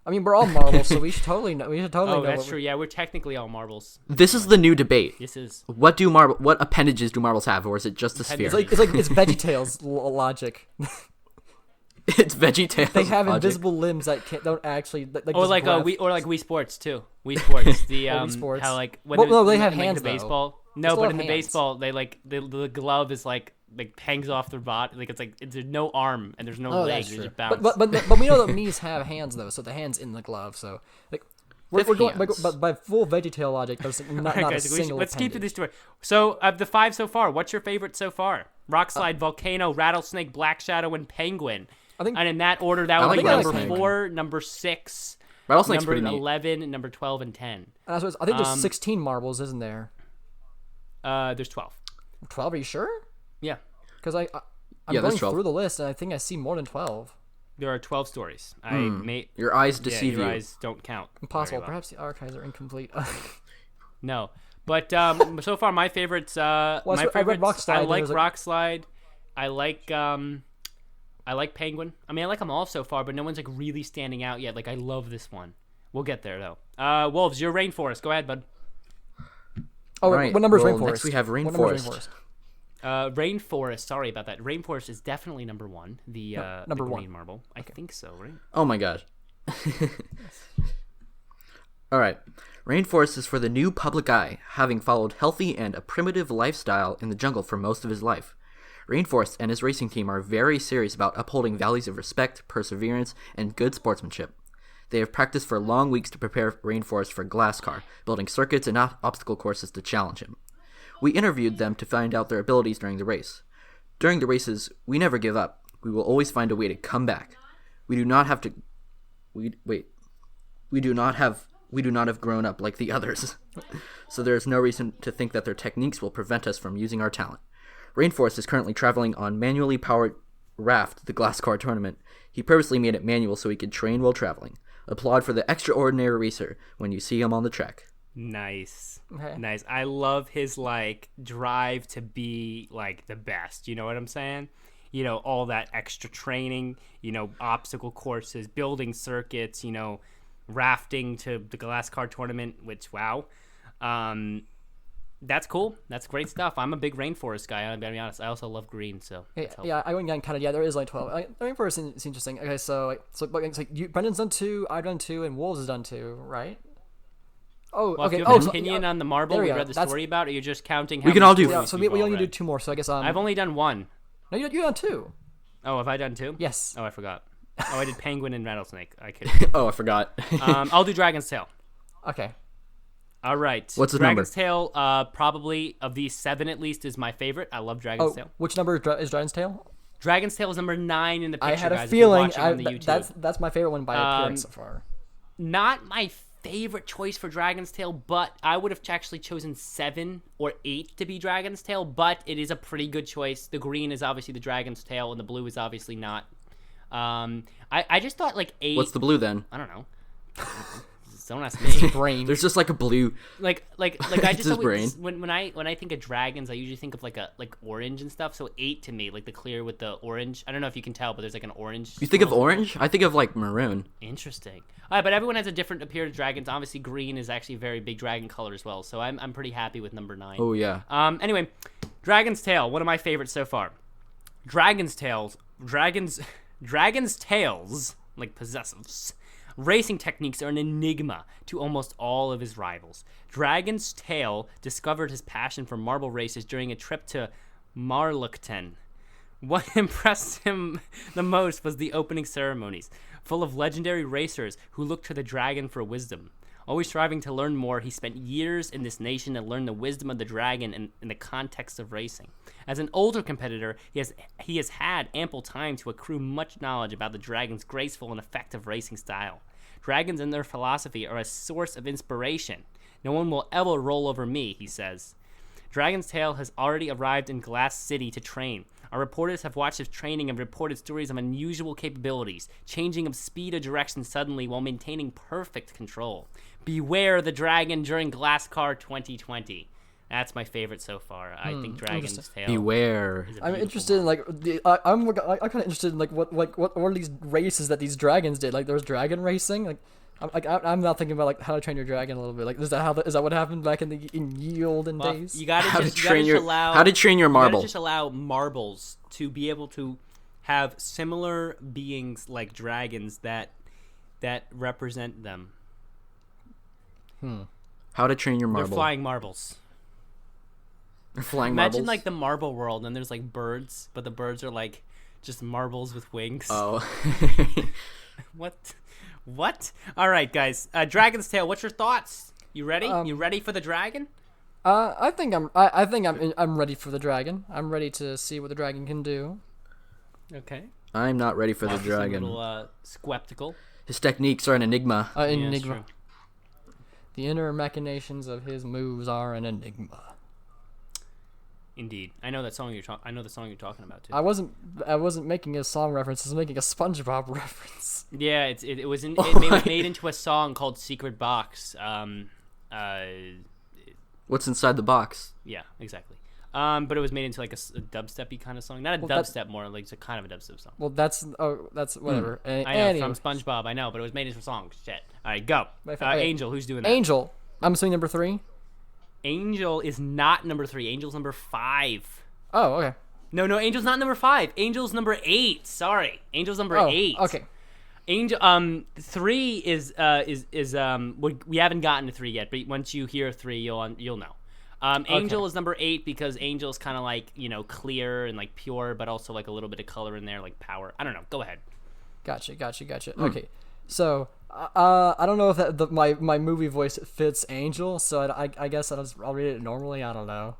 I mean, we're all marbles, so we should totally know. We should totally Oh, know. that's what true. Yeah, we're technically all marbles. This is the new debate. This is. What appendages do marbles have, or is it just a sphere? It's like it's VeggieTales logic. It's VeggieTales. They have logic. invisible limbs that don't actually. Or just like grab- Wii Sports too. Wii Sports. The Wii Sports. how when Well, no, they in have the hands, though. baseball. They No, still but have in the hands. baseball, they the glove is hangs off their body. There's no arm and there's no Oh, leg. that's They true. just bounce. But we know that Mii's have hands though, so the hands in the glove. So we're Fifth going hands. but by full VeggieTale logic, there's not, Alright, not a guys, single. let's keep to appendage. this story. So of the 5 so far, what's your favorite so far? Rockslide, Volcano, Rattlesnake, Black Shadow, and Penguin. I think- and in that order, that I would be like number Rattlesnake. 4, number 6, Rattlesnake's number pretty neat. 11, and number 12 and 10. And I think there's 16 marbles, isn't there? There's 12. 12? Are you sure? Yeah, Because I'm Yeah, there's going 12. through the list, and I think I see more than 12. there are 12 stories. I may Your eyes yeah, deceive your you. eyes don't count. Impossible. very well. Perhaps the archives are incomplete. No. But so far, my favorites. I read favorites. Rock Slide, I and like there's, like- Rock Slide. I like Penguin. I mean, I like them all so far, but no one's like really standing out yet. Like I love this one. We'll get there though. Wolves, your Rainforest. Go ahead, bud. Oh, Right, what number is well, Rainforest? next we have What number is Rainforest. Rainforest. Sorry about that. Rainforest is definitely number one. The number the one. green marble. I think so, right? Oh my god. All right. Rainforest is for the new public eye, having followed healthy and a primitive lifestyle in the jungle for most of his life. Rainforest and his racing team are very serious about upholding values of respect, perseverance, and good sportsmanship. They have practiced for long weeks to prepare Rainforest for Glasscar, building circuits and obstacle courses to challenge him. We interviewed them to find out their abilities during the race. During the races, we never give up. We will always find a way to come back. We do not have grown up like the others. So there is no reason to think that their techniques will prevent us from using our talent. Rainforest is currently traveling on manually powered raft, the Glasscar tournament. He purposely made it manual so he could train while traveling. Applaud for the extraordinary racer when you see him on the track. Nice. Okay. Nice. I love his like drive to be like the best. You know what I'm saying? You know, all that extra training, you know, obstacle courses, building circuits, you know, rafting to the Glasscar tournament, which wow. That's cool. That's great stuff. I'm a big Rainforest guy. I'm gonna be honest. I also love green, so Yeah, I went and counted. Yeah, there is like 12. Rainforest is interesting. Okay, so but it's like Brendan's done 2, I've done 2, and Wolves has done 2, right? Oh, Well, okay. if you have so- an opinion on the marble there we we go. read the That's- story about, or you're just counting how We can many all do- stories yeah, so we you've all only do read? 2 more. So I guess I've only done one. no, you done 2. Oh, have I done 2? Yes. Oh, I forgot. Oh, I did Penguin and Rattlesnake. I could. Oh, I forgot. I'll do Dragon's Tail. Okay. All right. What's the Dragon's Tail, probably of these 7 at least, is my favorite. I love Dragon's Oh, Tail. which number is Dragon's Tail? Dragon's Tail is number 9 in the picture, I had a guys, if you're feeling watching on the YouTube. that's my favorite one by appearance so far. Not my favorite choice for Dragon's Tail, but I would have actually chosen 7 or 8 to be Dragon's Tail, but it is a pretty good choice. The green is obviously the Dragon's Tail, and the blue is obviously not. I just thought like 8... What's the blue then? I don't know. Don't ask me. Brain. There's just like a blue. Like I It's just his always, brain. when I think of dragons, I usually think of like orange and stuff. So 8 to me, like the clear with the orange. I don't know if you can tell, but there's like an orange. You think of swirl. orange? I think of like maroon. Interesting. All right, but everyone has a different appearance of dragons. Obviously, green is actually a very big dragon color as well. So I'm pretty happy with number 9. Oh yeah. Anyway, Dragon's Tail, one of my favorites so far. Dragon's Tails, like possessives. Racing techniques are an enigma to almost all of his rivals. Dragon's Tail discovered his passion for marble races during a trip to Marluchten. What impressed him the most was the opening ceremonies, full of legendary racers who looked to the dragon for wisdom. Always striving to learn more, he spent years in this nation to learn the wisdom of the dragon in the context of racing. As an older competitor, he has had ample time to accrue much knowledge about the dragon's graceful and effective racing style. Dragons and their philosophy are a source of inspiration. No one will ever roll over me, he says. Dragon's Tail has already arrived in Glass City to train. Our reporters have watched his training and reported stories of unusual capabilities, changing of speed or direction suddenly while maintaining perfect control. Beware the dragon during Glasscar 2020. That's my favorite so far. I think Dragon's Tail. Beware. is a I'm beautiful interested in like I'm kind of interested in like what are these races that these dragons did? Like there was dragon racing. I'm not thinking about like How to Train Your Dragon a little bit. Like is that what happened back in ye olden Well, days? you gotta How to just, train your allow, How to train your you marble. gotta just allow marbles to be able to have similar beings like dragons that represent them. How to train your They're marble. flying marbles. They're flying Imagine marbles. like the marble world, and there's like birds, but the birds are like just marbles with wings. Oh. What? All right, guys. Dragon's Tail. What's your thoughts? You ready? You ready for the dragon? I think I'm ready for the dragon. I'm ready to see what the dragon can do. Okay. I'm not ready for the Marcus is dragon. A little skeptical. His techniques are an enigma. Yeah, that's Enigma. true. The inner machinations of his moves are an enigma. Indeed. I know that song I know the song you're talking about too. I wasn't making a song reference. I was making a SpongeBob reference. Yeah, it was made into a song called Secret Box. What's inside the box? Yeah, exactly. But it was made into like a dubstep-y kind of song. Not a dubstep, more like it's a kind of a dubstep song. Well, that's whatever. I know, Anyway. from SpongeBob, I know, but it was made into a song. Shit. All right, go. Okay. Angel, who's doing that? Angel. I'm assuming number 3. Angel is not number 3. Angel's number 5. Oh, okay. No, Angel's not number 5. Angel's number 8. Sorry, Angel's number 8. Okay. Angel 3 is we haven't gotten to 3 yet, but once you hear 3, you'll know. Angel is number 8 because Angel's kind of like, clear and like pure, but also like a little bit of color in there, like power. I don't know. Go ahead. Gotcha. Okay. So, I don't know if my movie voice fits Angel, so I guess I'll read it normally. I don't know.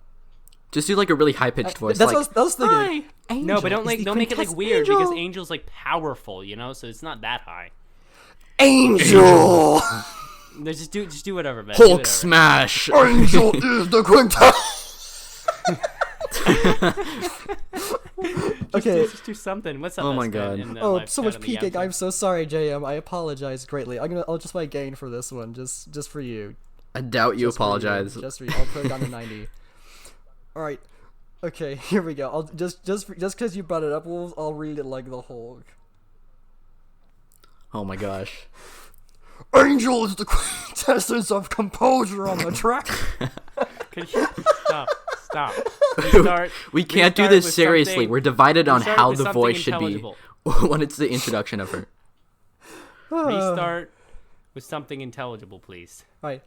Just do like a really high pitched voice. That's like, what I was thinking. Hi. No, but don't make it like weird because Angel's like powerful, so it's not that high. Angel. No, just do whatever, man. Hulk smash. Angel is the quintessence. Okay. Just do something. What's up? Oh my god. So much peeking. I'm so sorry, JM. I apologize greatly. I'll just my gain for this one, just for you. I doubt you apologize. Just for you. I'll put it down to 90. All right. Okay, here we go. I'll just because you brought it up, I'll read it like the Hulk. Oh my gosh. Angel is the quintessence of composure on the track. Could you stop? We can't do this seriously. We're divided on how the voice should be when it's the introduction of her. Restart with something intelligible, please. All right.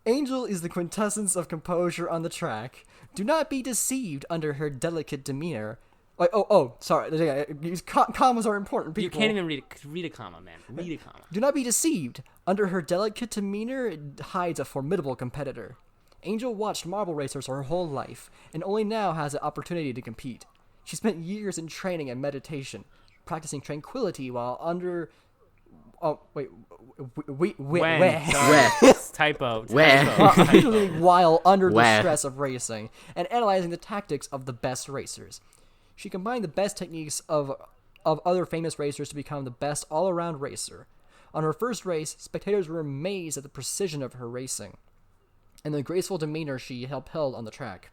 Angel is the quintessence of composure on the track. Do not be deceived under her delicate demeanor. Like, sorry. These commas are important, people. You can't even read a comma, man. Read a comma. Do not be deceived. Under her delicate demeanor hides a formidable competitor. Angel watched marble racers her whole life, and only now has the opportunity to compete. She spent years in training and meditation, practicing tranquility while under... Oh, wait. Typo. While under the stress of racing, and analyzing the tactics of the best racers. She combined the best techniques of other famous racers to become the best all-around racer. On her first race, spectators were amazed at the precision of her racing and the graceful demeanor she upheld on the track.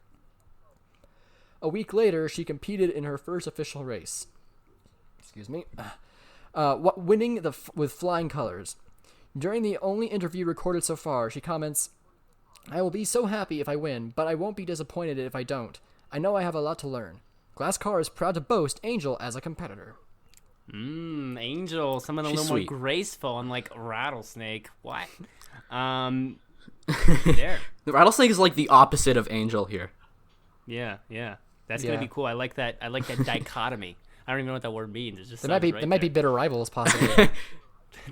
A week later, she competed in her first official race. Winning with flying colors. During the only interview recorded so far, she comments, "I will be so happy if I win, but I won't be disappointed if I don't. I know I have a lot to learn." Glasscar is proud to boast Angel as a competitor. Angel, someone a little more graceful, unlike Rattlesnake. What? There. The Rattlesnake is like the opposite of Angel here. Yeah. That's gonna be cool. I like that dichotomy. I don't even know what that word means. It just They might be bitter rivals, possibly.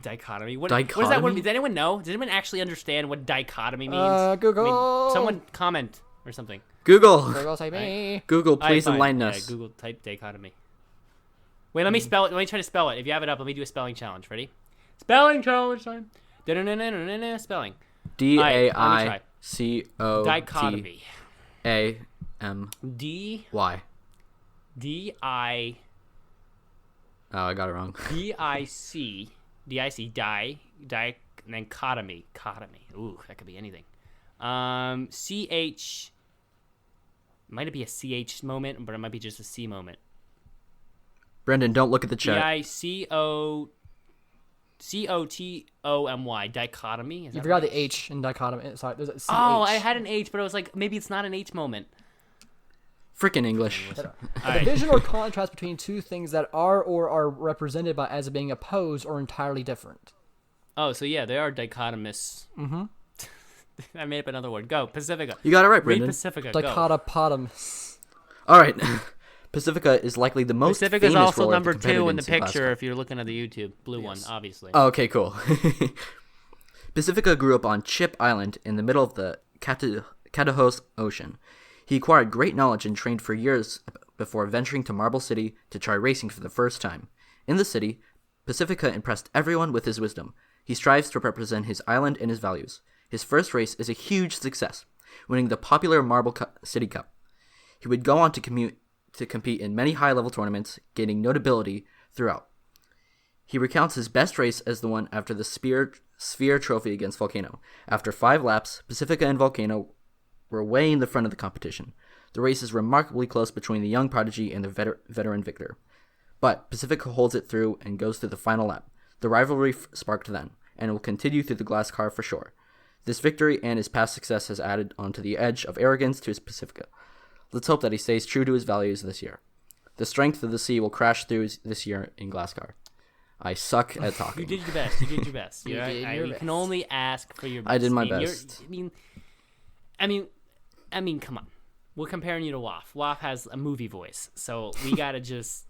Dichotomy. What does that word mean? Does anyone know? Does anyone actually understand what dichotomy means? Google. Someone comment or something. Google. Say me. Google, please enlighten us. Google type dichotomy. Wait, let me spell it. Let me try to spell it. If you have it up, let me do a spelling challenge. Ready? Spelling challenge time. Spelling. D-A-I-C-O-T-A-M-Y. D-I... Oh, I got it wrong. D-I-C, and then cotomy. Ooh, that could be anything. C-H... Might it be a C-H moment, but it might be just a C moment. Brendan, don't look at the chat. D-I-C-O-T-O-M-Y, dichotomy. You forgot the H in dichotomy. Sorry, there's a C-H. Oh, I had an H, but I was like, maybe it's not an H moment. Frickin' English. A division or contrast between two things that are or are represented by as being opposed or entirely different. Oh, so yeah, they are dichotomous. Mm-hmm. I made up another word. Go, Pacifica. You got it right, Brendan. Read Pacifica. Dichotopotamus. All right. Pacifica is likely the most Pacifica is famous also roller number 2 in the competitors picture Glasscar. if you're looking at the YouTube. Blue one, obviously. Oh, okay, cool. Pacifica grew up on Chip Island in the middle of the Catahos Ocean. He acquired great knowledge and trained for years before venturing to Marble City to try racing for the first time. In the city, Pacifica impressed everyone with his wisdom. He strives to represent his island and his values. His first race is a huge success, winning the popular Marble City Cup. He would go on to compete in many high-level tournaments, gaining notability throughout. He recounts his best race as the one after the Sphere Trophy against Volcano. After 5 laps, Pacifica and Volcano were way in the front of the competition. The race is remarkably close between the young prodigy and the veteran victor. But Pacifica holds it through and goes through the final lap. The rivalry sparked then, and will continue through the Glasscar for sure. This victory and his past success has added onto the edge of arrogance to his Pacifica. Let's hope that he stays true to his values this year. The strength of the sea will crash through this year in Glasscar. I suck at talking. You did your best. You did your best. You did your You best. can only ask for your best. I did my best. I mean, come on. We're comparing you to Waff. Waff has a movie voice, so we gotta just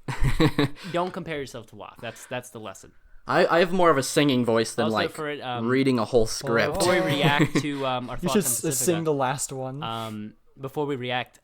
don't compare yourself to Waff. That's the lesson. I have more of a singing voice than Also reading a whole script. Before we react to our You thoughts should on Pacifica, sing the last one. before we react,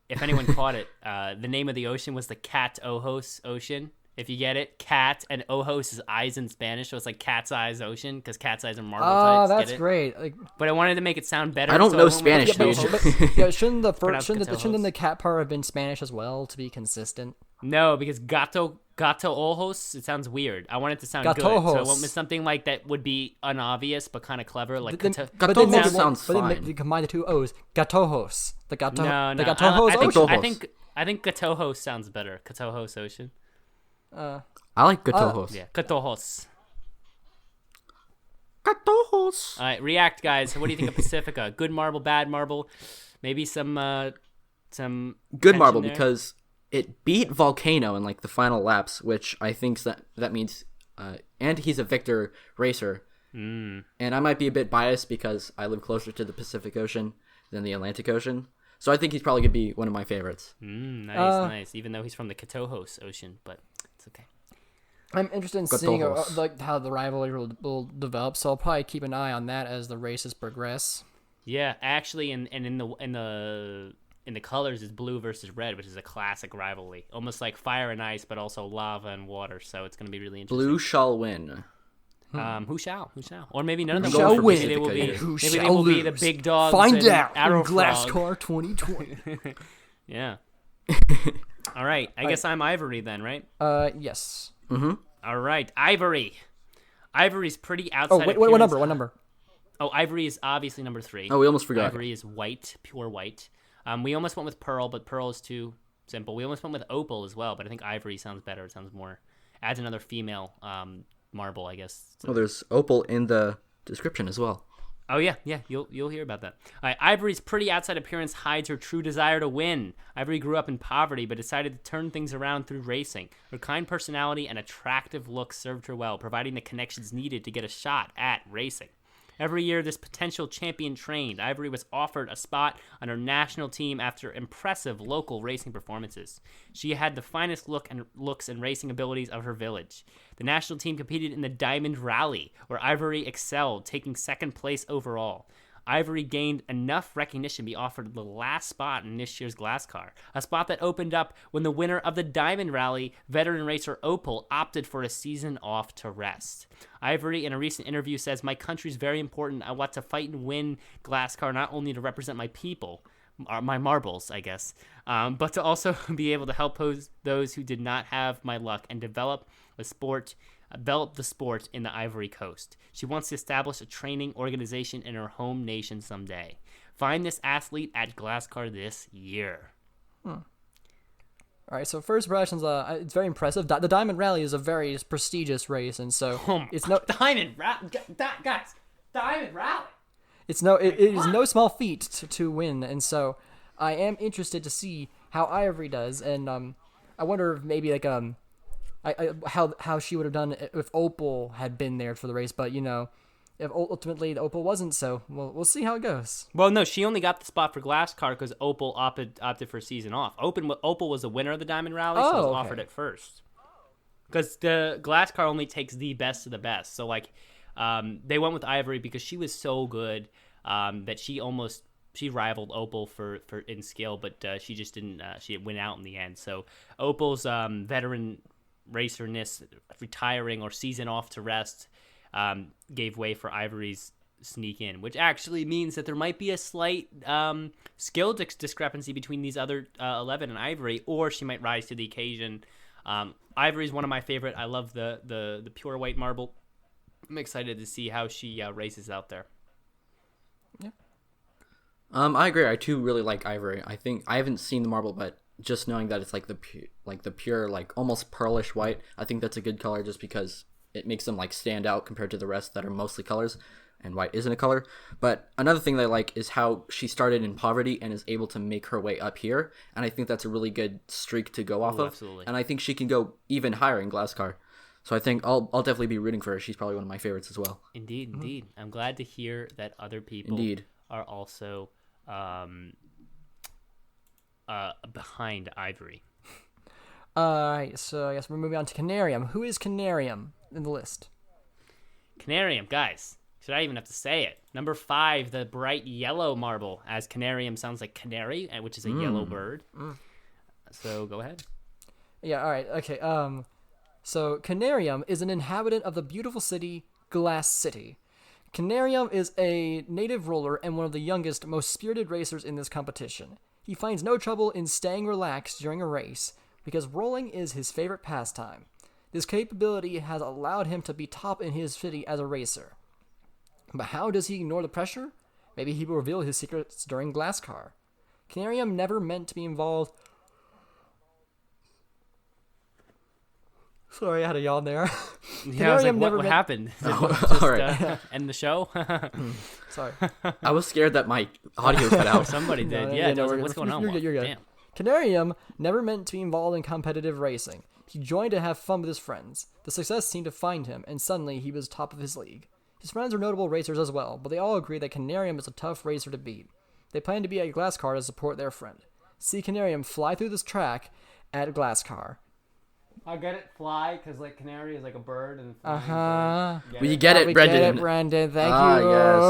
if anyone caught it, the name of the ocean was the Cat Ojos Ocean. If you get it, cat and ojos is eyes in Spanish, so it's like cat's eyes ocean because cat's eyes are marble Oh, types. that's get it? great. Like, But I wanted to make it sound better. I don't so know went with Spanish, dude. Ojos. yeah, shouldn't the Pronounce shouldn't the Catojos. cat part have been Spanish as well to be consistent? No, because gato ojos, it sounds weird. I want it to sound good, so I Gatojos. went with something like that would be unobvious but kind of clever, like Then- gato. but then Gatojos maybe sounds but then fine. they combine the two O's. Gatojos. The gato. No, The no. Gatojos Ocean. Gatojos. I think Gatojos sounds better. Gatojos Ocean. I like Gatojos. Yeah, Gatojos. Gatojos. All right, react, guys. What do you think of Pacifica? Good marble, bad marble? Maybe some Good tension marble there? because it beat Volcano in like the final laps, which I think that means, and he's a victor racer. And I might be a bit biased because I live closer to the Pacific Ocean than the Atlantic Ocean, so I think he's probably gonna be one of my favorites. Nice. Even though he's from the Gatojos Ocean, but it's okay. I'm interested in seeing Gatojos. like how the rivalry will develop, so I'll probably keep an eye on that as the races progress. Yeah, actually, and in the colors is blue versus red, which is a classic rivalry, almost like fire and ice, but also lava and water. So it's gonna be really interesting. Blue shall win. Who shall, or maybe none of them. Who shall will. win? Maybe they will be. Who Maybe they will be the big dogs. Find and out in Arrow Frog. Glasscar 2020. Yeah. All right. I guess I'm Ivory then, right? Yes. All right, Ivory. Ivory's pretty outside. Oh, wait, what appearance. number? What number? Oh, Ivory is obviously number 3. Oh, we almost forgot. Ivory is white, pure white. We almost went with Pearl, but Pearl is too simple. We almost went with Opal as well, but I think Ivory sounds better. It sounds more, adds another female marble, I guess. Well, there's Opal in the description as well. Oh yeah, you'll hear about that. All right, Ivory's pretty outside appearance hides her true desire to win. Ivory grew up in poverty, but decided to turn things around through racing. Her kind personality and attractive look served her well, providing the connections needed to get a shot at racing. Every year, this potential champion trained. Ivory was offered a spot on her national team after impressive local racing performances. She had the finest looks and racing abilities of her village. The national team competed in the Diamond Rally, where Ivory excelled, taking second place overall. Ivory gained enough recognition to be offered the last spot in this year's Glasscar, a spot that opened up when the winner of the Diamond Rally, veteran racer Opal, opted for a season off to rest. Ivory, in a recent interview, says, "My country's very important. I want to fight and win Glasscar, not only to represent my people, my marbles, I guess, but to also be able to help those who did not have my luck and develop the sport in the Ivory Coast. She wants to establish a training organization in her home nation someday. Find this athlete at Glasscar this year." All right, so first impressions, it's very impressive. The Diamond Rally is a very prestigious race, and so it's no Diamond Rally, guys, Diamond Rally. it is no small feat to win, and so I am interested to see how Ivory does, and I wonder if maybe like how she would have done if Opal had been there for the race, but if ultimately Opal wasn't, so we'll see how it goes. Well, no, she only got the spot for Glasscar because Opal opted for a season off. Opal was the winner of the Diamond Rally, so was okay. offered it first. Because the Glasscar only takes the best of the best. So, they went with Ivory because she was so good that she rivaled Opal for in skill, but she just didn't. She went out in the end. So Opal's veteran racerness, retiring or season off to rest, gave way for Ivory's sneak in, which actually means that there might be a slight skill discrepancy between these other 11 and Ivory, or she might rise to the occasion. Ivory's one of my favorite. I love the pure white marble. I'm excited to see how she races out there. I agree. I too really like ivory. I think I haven't seen the marble, but just knowing that it's like the pure, like almost pearlish white, I think that's a good color just because it makes them like stand out compared to the rest that are mostly colors, and white isn't a color. But another thing that I like is how she started in poverty and is able to make her way up here, and I think that's a really good streak to go off of. Absolutely. And I think she can go even higher in Glasscar. So I think I'll definitely be rooting for her. She's probably one of my favorites as well. Indeed. I'm glad to hear that other people are also behind Ivory. Alright, so I guess we're moving on to Canarium. Who is Canarium in the list? Canarium, guys. Should I even have to say it? Number 5, the bright yellow marble, as Canarium sounds like canary, which is a yellow bird. So go ahead. Yeah, alright, okay. So Canarium is an inhabitant of the beautiful city, Glass City. Canarium is a native roller and one of the youngest, most spirited racers in this competition. He finds no trouble in staying relaxed during a race, because rolling is his favorite pastime. This capability has allowed him to be top in his city as a racer. But how does he ignore the pressure? Maybe he will reveal his secrets during Glasscar. Canarium never meant to be involved. Sorry, I had a yawn there. Yeah, I was like, what happened? Did just, all right. End the show? Sorry. I was scared that my audio cut out. Somebody did. No, Yeah, yeah, no, what's going on? You're good, you're good. Damn. Canarium never meant to be involved in competitive racing. He joined to have fun with his friends. The success seemed to find him, and suddenly he was top of his league. His friends are notable racers as well, but they all agree that Canarium is a tough racer to beat. They plan to be at Glasscar to support their friend. See Canarium fly through this track at Glasscar. I get it, fly, because like canary is like a bird and. Uh-huh. Well, you get it, We Brendan. get it, Brendan. Thank Ah, you. yes.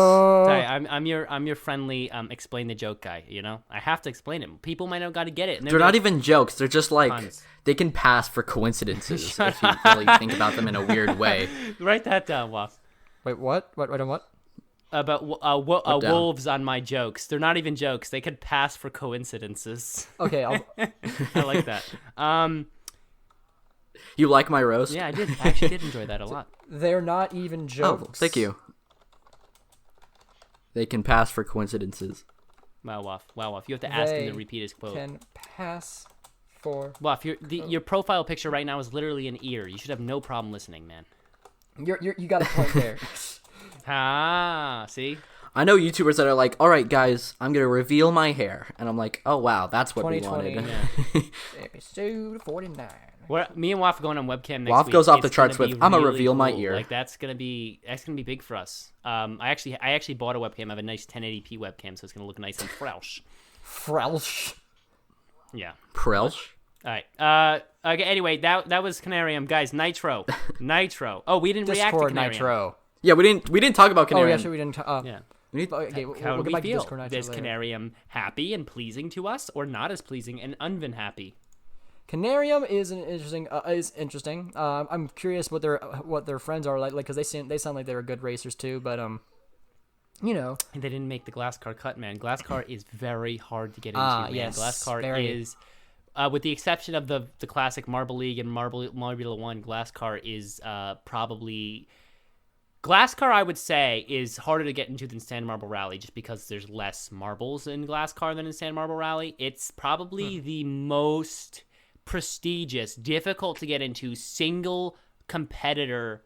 Sorry, I'm your friendly explain the joke guy. You know, I have to explain it. People might not got to get it. And They're not even jokes. They're just like Puns. they can pass for coincidences if you really think about them in a weird way. Write that down, Waf. Wait, what? What on what? About down. wolves on my jokes. They're not even jokes. They could pass for coincidences. Okay, I like that. You like my roast? Yeah, I actually did enjoy that a lot. they're not even Oh, jokes. thank you. They can pass for coincidences. Wow, Waf. You have to ask him to They repeat his quote. Can pass for. Waf, your profile picture right now is literally an ear. You should have no problem listening, man. You got a point there. Ah, see? I know YouTubers that are like, all right, guys, I'm going to reveal my hair. And I'm like, oh, wow, that's what we 2020. wanted. Episode 49. Me and Waf are going on webcam next Waf week. goes off the It's charts gonna with, be "I'ma really reveal my cool. ear." Like that's gonna be big for us. I actually bought a webcam. I have a nice 1080p webcam, so it's gonna look nice and fresh. Frelsh. Yeah. Prelsh? All right. Okay. Anyway, that was Canarium, guys. Nitro. Oh, we didn't react to Discord Canarium. Nitro. Yeah, we didn't talk about Oh, Canarium. yeah, sure, we didn't. Yeah. We need- Okay, How we'll do get we back to feel? Discord Nitro Is later. Canarium happy and pleasing to us, or not as pleasing and unhappy? Canarium is interesting. I'm curious what their friends are like because they sound like they're good racers too. But you know, And they didn't make the Glasscar cut, man. Glasscar is very hard to get into, man. yes, Glasscar very. is, with the exception of the classic Marble League and Marbula 1, Glasscar is probably... Glasscar, I would say, is harder to get into than Sand Marble Rally just because there's less marbles in Glasscar than in Sand Marble Rally. It's probably the most prestigious, difficult to get into single competitor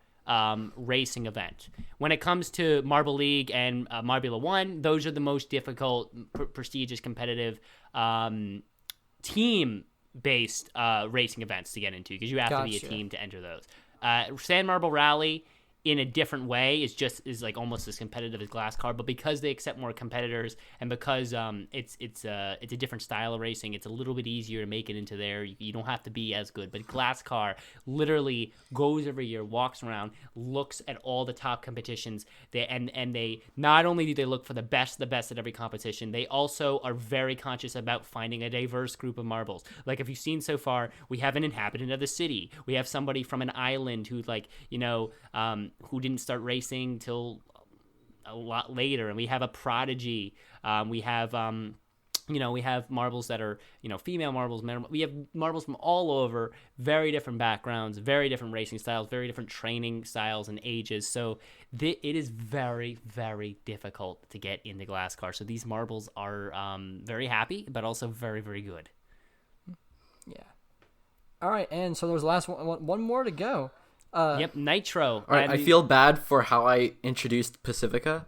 racing event. When it comes to Marble League and Marbula 1, those are the most difficult, prestigious, competitive team-based racing events to get into because you have to be a Gotcha. team to enter those. Sand Marble Rally, in a different way, is like almost as competitive as Glasscar, but because they accept more competitors and because it's a different style of racing, it's a little bit easier to make it into there. You don't have to be as good. But Glasscar literally goes every year, walks around, looks at all the top competitions. They not only do they look for the best at every competition, they also are very conscious about finding a diverse group of marbles. Like if you've seen so far, we have an inhabitant of the city. We have somebody from an island who who didn't start racing till a lot later, and we have a prodigy. We have we have marbles that are, female marbles, we have marbles from all over, very different backgrounds, very different racing styles, very different training styles and ages. So it is very, very difficult to get into Glasscar. So these marbles are very happy, but also very, very good. Yeah. All right, and so there's the last one more to go. Yep, Nitro. All right, I feel bad for how I introduced Pacifica,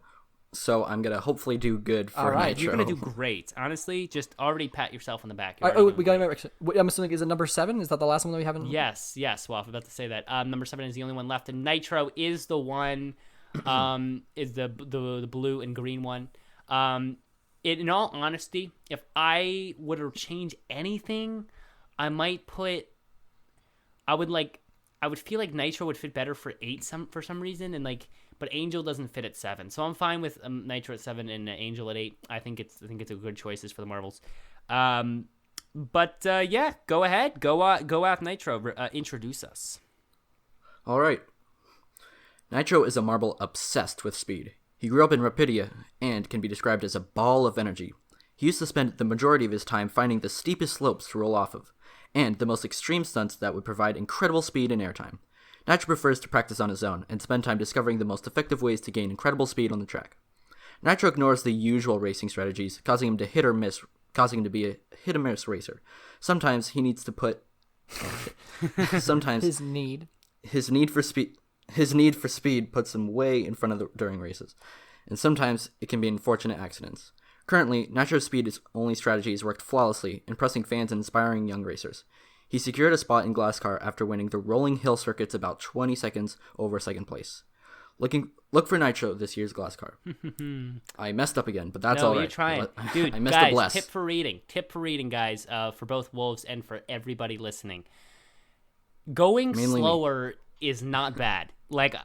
so I'm gonna hopefully do good for All right, Nitro. you're gonna do great. Honestly, just already pat yourself on the back. All right, we got. I'm assuming, is it number 7? Is that the last one that we haven't? Yes. Well, I was about to say that. Number 7 is the only one left, and Nitro is the one. Is the blue and green one. In all honesty, if I were to change anything, I might put. I would feel like Nitro would fit better for 8 for some reason, and but Angel doesn't fit at 7, so I'm fine with Nitro at 7 and Angel at 8. I think it's a good choices for the marbles. But yeah, go ahead, go out Nitro. Introduce us. All right. Nitro is a marble obsessed with speed. He grew up in Rapidia and can be described as a ball of energy. He used to spend the majority of his time finding the steepest slopes to roll off of, and the most extreme stunts that would provide incredible speed and airtime. Nitro prefers to practice on his own and spend time discovering the most effective ways to gain incredible speed on the track. Nitro ignores the usual racing strategies, causing him to be a hit or miss racer. Sometimes he needs to put sometimes His need for speed puts him way in front of during races, and sometimes it can be unfortunate accidents. Currently, Nitro's speed only strategy has worked flawlessly, impressing fans and inspiring young racers. He secured a spot in Glasscar after winning the rolling hill circuits about 20 seconds over second place. Look for Nitro this year's Glasscar. I messed up again, but that's all right. You're trying. Dude, I messed guys, up less. Tip for reading, guys, for both Wolves and for everybody listening. Going Mainly slower is not bad. Like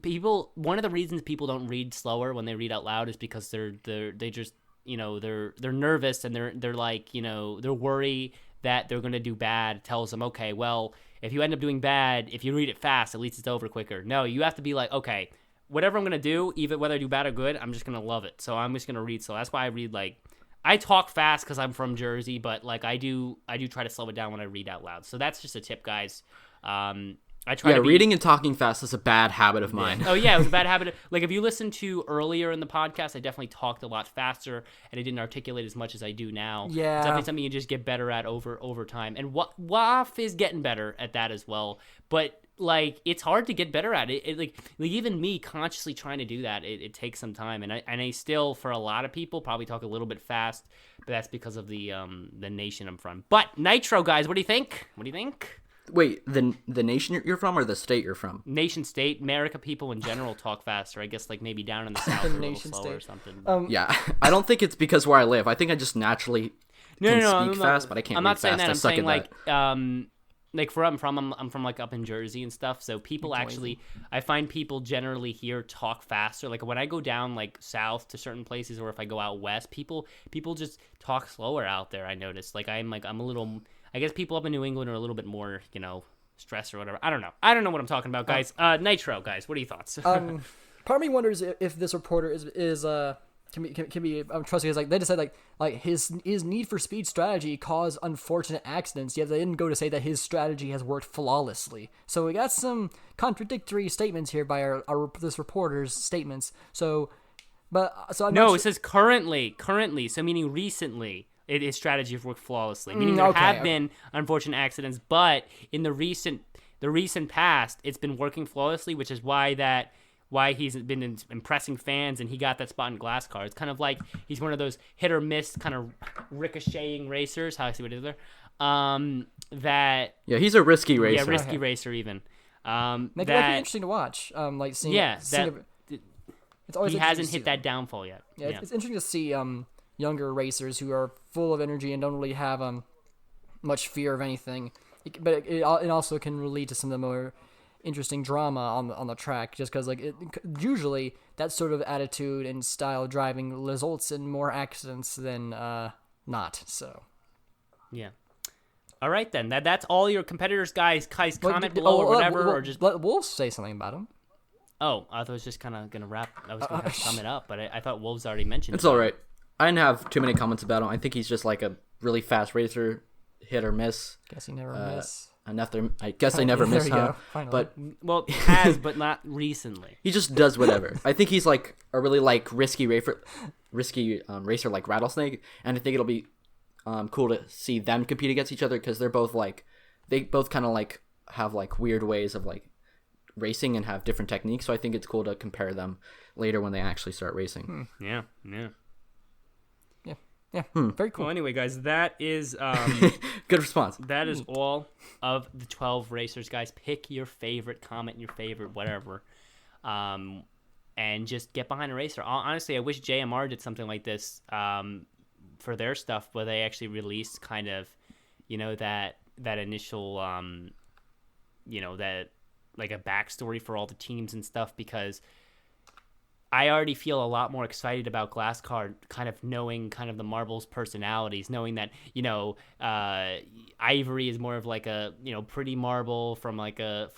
people, one of the reasons people don't read slower when they read out loud is because they just they're nervous, and they're like, they're worried that they're going to do bad. It tells them, okay, well, if you end up doing bad, if you read it fast, at least it's over quicker. No, you have to be like, okay, whatever I'm going to do, even whether I do bad or good, I'm just going to love it. So I'm just going to read slow. That's why I read I talk fast because I'm from Jersey, but I do try to slow it down when I read out loud. So that's just a tip, guys. I try to reading and talking fast is a bad habit of mine. Oh yeah, it was a bad habit. If you listen to earlier in the podcast, I definitely talked a lot faster and I didn't articulate as much as I do now. Yeah, it's definitely something you just get better at over time. And WAF is getting better at that as well. But it's hard to get better at it. Even me consciously trying to do that, it takes some time. And I still, for a lot of people, probably talk a little bit fast, but that's because of the nation I'm from. But Nitro, guys, what do you think? Wait, the nation you're from or the state you're from? Nation state. America people in general talk faster. I guess maybe down in the south a little slower or something. Yeah, I don't think it's because where I live. I think I just naturally can speak fast, but I can't I'm read not saying fast. that. I suck I'm at saying where I'm from, I'm from up in Jersey and stuff. So people actually, I find people generally here talk faster. When I go down south to certain places, or if I go out west, people just talk slower out there. I notice. I'm a little. I guess people up in New England are a little bit more, stressed or whatever. I don't know. I don't know what I'm talking about, guys. Nitro, guys, what are your thoughts? Part of me wonders if this reporter can be trusted, because they just said his need for speed strategy caused unfortunate accidents, yet they didn't go to say that his strategy has worked flawlessly. So we got some contradictory statements here by this reporter's statements. So it says currently, so meaning recently. His strategy has worked flawlessly, meaning there have been unfortunate accidents, but in the recent past, it's been working flawlessly, which is why he's been impressing fans, and he got that spot in Glasscar. It's kind of like he's one of those hit or miss kind of ricocheting racers. How I see what it is there. He's a risky racer. Yeah, risky racer even. Make it interesting to watch. Seeing it's always he hasn't hit that downfall yet. Yeah, it's interesting to see younger racers who are full of energy and don't really have much fear of anything. But it also can lead to some of the more interesting drama on the track, just because usually that sort of attitude and style of driving results in more accidents than not. So yeah. All right then. That's all your competitors, guys. Comment below or whatever, or just let Wolves say something about them. Oh, I thought I was just kind of gonna wrap. I was gonna sum it up, but I thought Wolves already mentioned. It's all right. I didn't have too many comments about him. I think he's just like a really fast racer, hit or miss. Guess you never miss. I guess I never miss, There you huh? go, finally. But Well, has, but not recently. he just does whatever. I think he's like a really like risky racer like Rattlesnake, and I think it'll be cool to see them compete against each other because they both kind of like have like weird ways of like racing and have different techniques. So I think it's cool to compare them later when they actually start racing. Yeah. Yeah, very cool. Well, anyway, guys, that is Good response. that is all of the 12 racers, guys. Pick your favorite, comment your favorite, whatever, and just get behind a racer. Honestly, I wish JMR did something like this for their stuff, where they actually released kind of, that initial, that like a backstory for all the teams and stuff, because I already feel a lot more excited about Glasscar, kind of knowing kind of the Marbles' personalities, knowing that, Ivory is more of like a, pretty marble from like a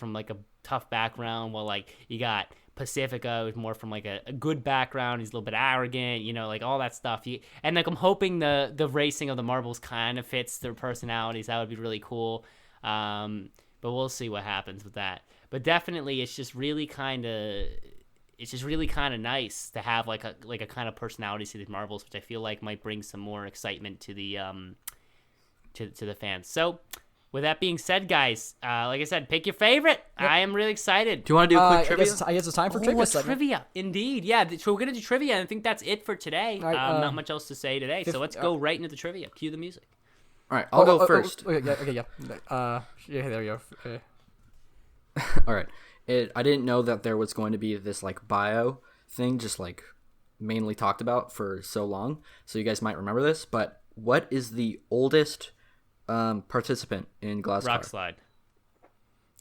tough background, while like you got Pacifica, who's more from like a good background. He's a little bit arrogant, like all that stuff. And like I'm hoping the racing of the Marbles kind of fits their personalities. That would be really cool. But we'll see what happens with that. But definitely, it's just really kind of nice to have like a kind of personality to these Marbles, which I feel like might bring some more excitement to the to the fans. So, with that being said, guys, like I said, pick your favorite. Yep. I am really excited. Do you want to do a quick trivia? I guess it's time for trivia segment. Trivia, indeed. Yeah, so we're gonna do trivia, and I think that's it for today. Right, not much else to say today, so let's go right into the trivia. Cue the music. All right, I'll go first. Okay, yeah. Yeah, there you go. All right. I didn't know that there was going to be this like bio thing just like mainly talked about for so long. So you guys might remember this, but what is the oldest participant in Glasscar? Rock slide.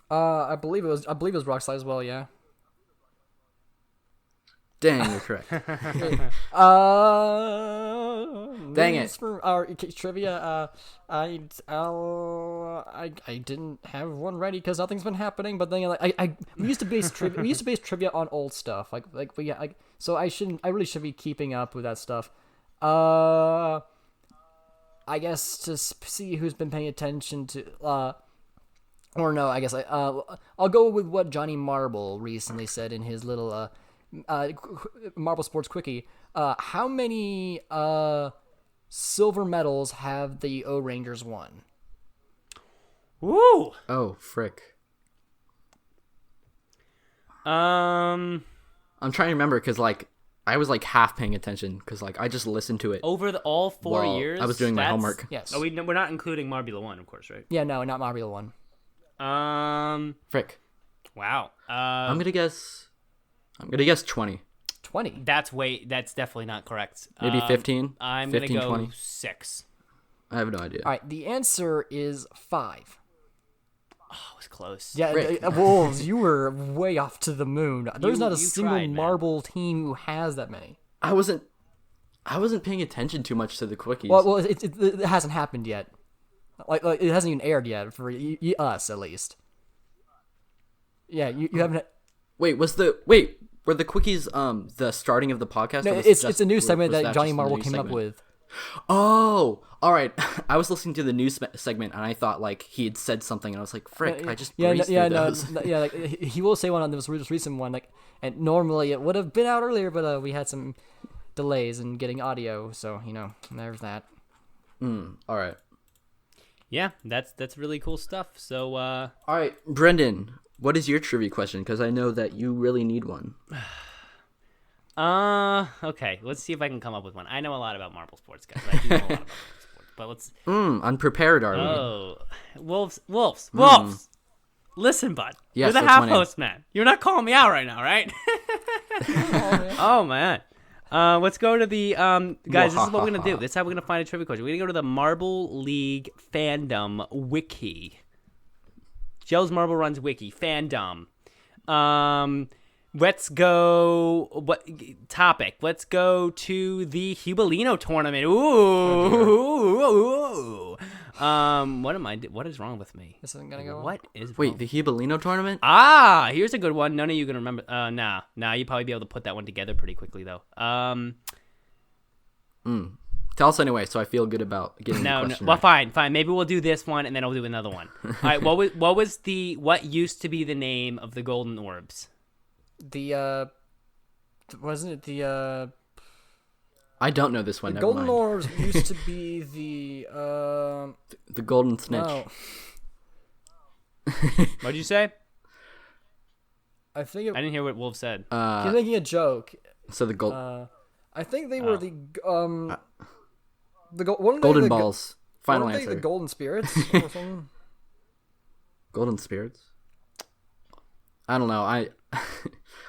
I believe it was Rock Slide as well, yeah. Dang, you're correct. Dang it. For our trivia, I didn't have one ready because nothing's been happening. But then we used to base trivia on old stuff. So I really should be keeping up with that stuff. I guess to see who's been paying attention to. Or no, I guess I'll go with what Johnny Marble recently said in his little Marble Sports Quickie. How many silver medals have the O-Rangers won? Woo! Oh, frick. I'm trying to remember because like I was like half paying attention because like I just listened to it over all 4 years. I was doing my homework. Yes. Oh, we're not including Marbula 1, of course, right? Yeah, no, not Marbula 1. Frick. Wow. I'm gonna guess 20. 20. That's definitely not correct. Maybe 15. I'm 15, gonna go 20. 6. I have no idea. All right, the answer is 5. Oh, it was close. Yeah, Wolves, you were way off to the moon. There's not a you single tried, man. Marble team who has that many. I wasn't paying attention too much to the quickies. Well, it hasn't happened yet. Like it hasn't even aired yet for us at least. Yeah, you haven't. Wait, were the quickies the starting of the podcast? No, or was it's a new segment was that Johnny just a Marble new came up segment? with. Oh, all right. I was listening to the news segment and I thought like he had said something and I was like, frick, I just breezed through those. Like he will say one on this recent one, like, and normally it would have been out earlier, but we had some delays in getting audio, so there's that. All right. Yeah, that's really cool stuff. So, all right, Brendan, what is your trivia question? Because I know that you really need one. Okay, let's see if I can come up with one. I know a lot about Marble Sports, guys. I do know a lot about Marble Sports, but let's. Unprepared are we? Oh, Wolves! Listen, bud. Yes, you're the that's half my name. host, man. You're not calling me out right now, right? Oh man. Let's go to the guys. This is what we're gonna do. This is how we're gonna find a trivia question. We're gonna go to the Marble League fandom wiki. Joe's Marble Runs wiki fandom. Let's go. What topic? Let's go to the Hubelino tournament. Ooh. What is wrong with me? This isn't gonna go. What is Wait, wrong? the Hubelino tournament? Here's a good one. None of you can remember. Nah. You'd probably be able to put that one together pretty quickly though. Tell us anyway, so I feel good about getting the No. question Well, right. fine. Maybe we'll do this one, and then I'll do another one. All right. What used to be the name of the golden orbs? Wasn't it the I don't know this one. Never golden mind. orbs used to be The golden snitch. no, What'd you say? I think I didn't hear what Wolf said. you're making a joke. So the I think they were one of golden the balls. Final weren't they answer. the golden spirits or something? Golden spirits. I don't know. I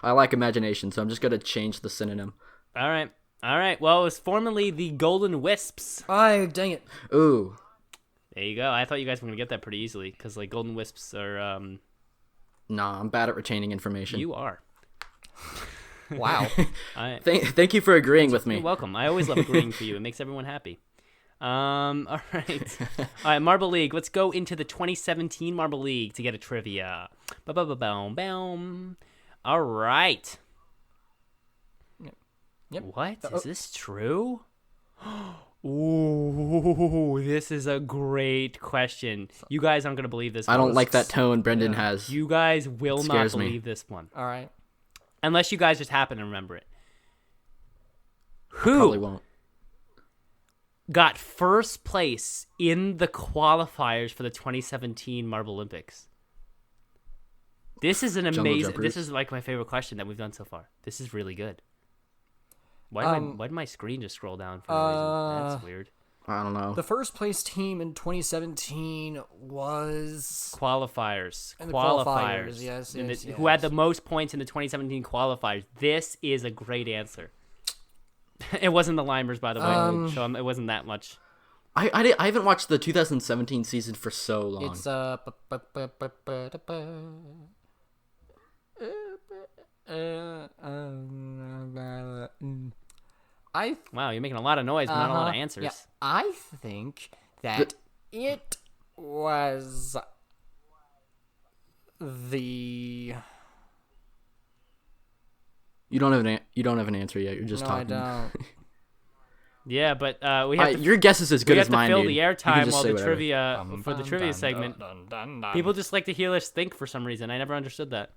I lack imagination, so I'm just gonna change the synonym. All right. Well, it was formerly the golden wisps. Ay, dang it. Ooh. There you go. I thought you guys were gonna get that pretty easily because like golden wisps are. Nah, I'm bad at retaining information. You are. Wow. Thank you for agreeing with me. You're welcome. I always love agreeing for you. It makes everyone happy. All right. All right, Marble League. Let's go into the 2017 Marble League to get a trivia. Ba-ba-ba-boom. All right. Yep. What? Is this true? Ooh, this is a great question. You guys aren't going to believe this I one. don't like that tone Brendan has. You guys will not Scares me. believe this one. All right. Unless you guys just happen to remember it. Probably Who won't. got first place in the qualifiers for the 2017 Marble Olympics? This is an Jungle amazing. Jumpers. This is like my favorite question that we've done so far. This is really good. Why did my screen just scroll down for no reason? That's weird. I don't know. The first place team in 2017 was Qualifiers. And the qualifiers, yes, And yes, Who had yes. the most points in the 2017 qualifiers? This is a great answer. It wasn't the Limers, by the way. So it wasn't that much. I haven't watched the 2017 season for so long. it's Wow, you're making a lot of noise, but not a lot of answers. Yeah, I think that it was the. You don't have an answer yet. You're just No, talking. I don't. Yeah, but we have to, Your guess is as we good have as mine, to fill dude. the You can airtime just while say the whatever. trivia for the trivia segment. People just like to hear us think for some reason. I never understood that.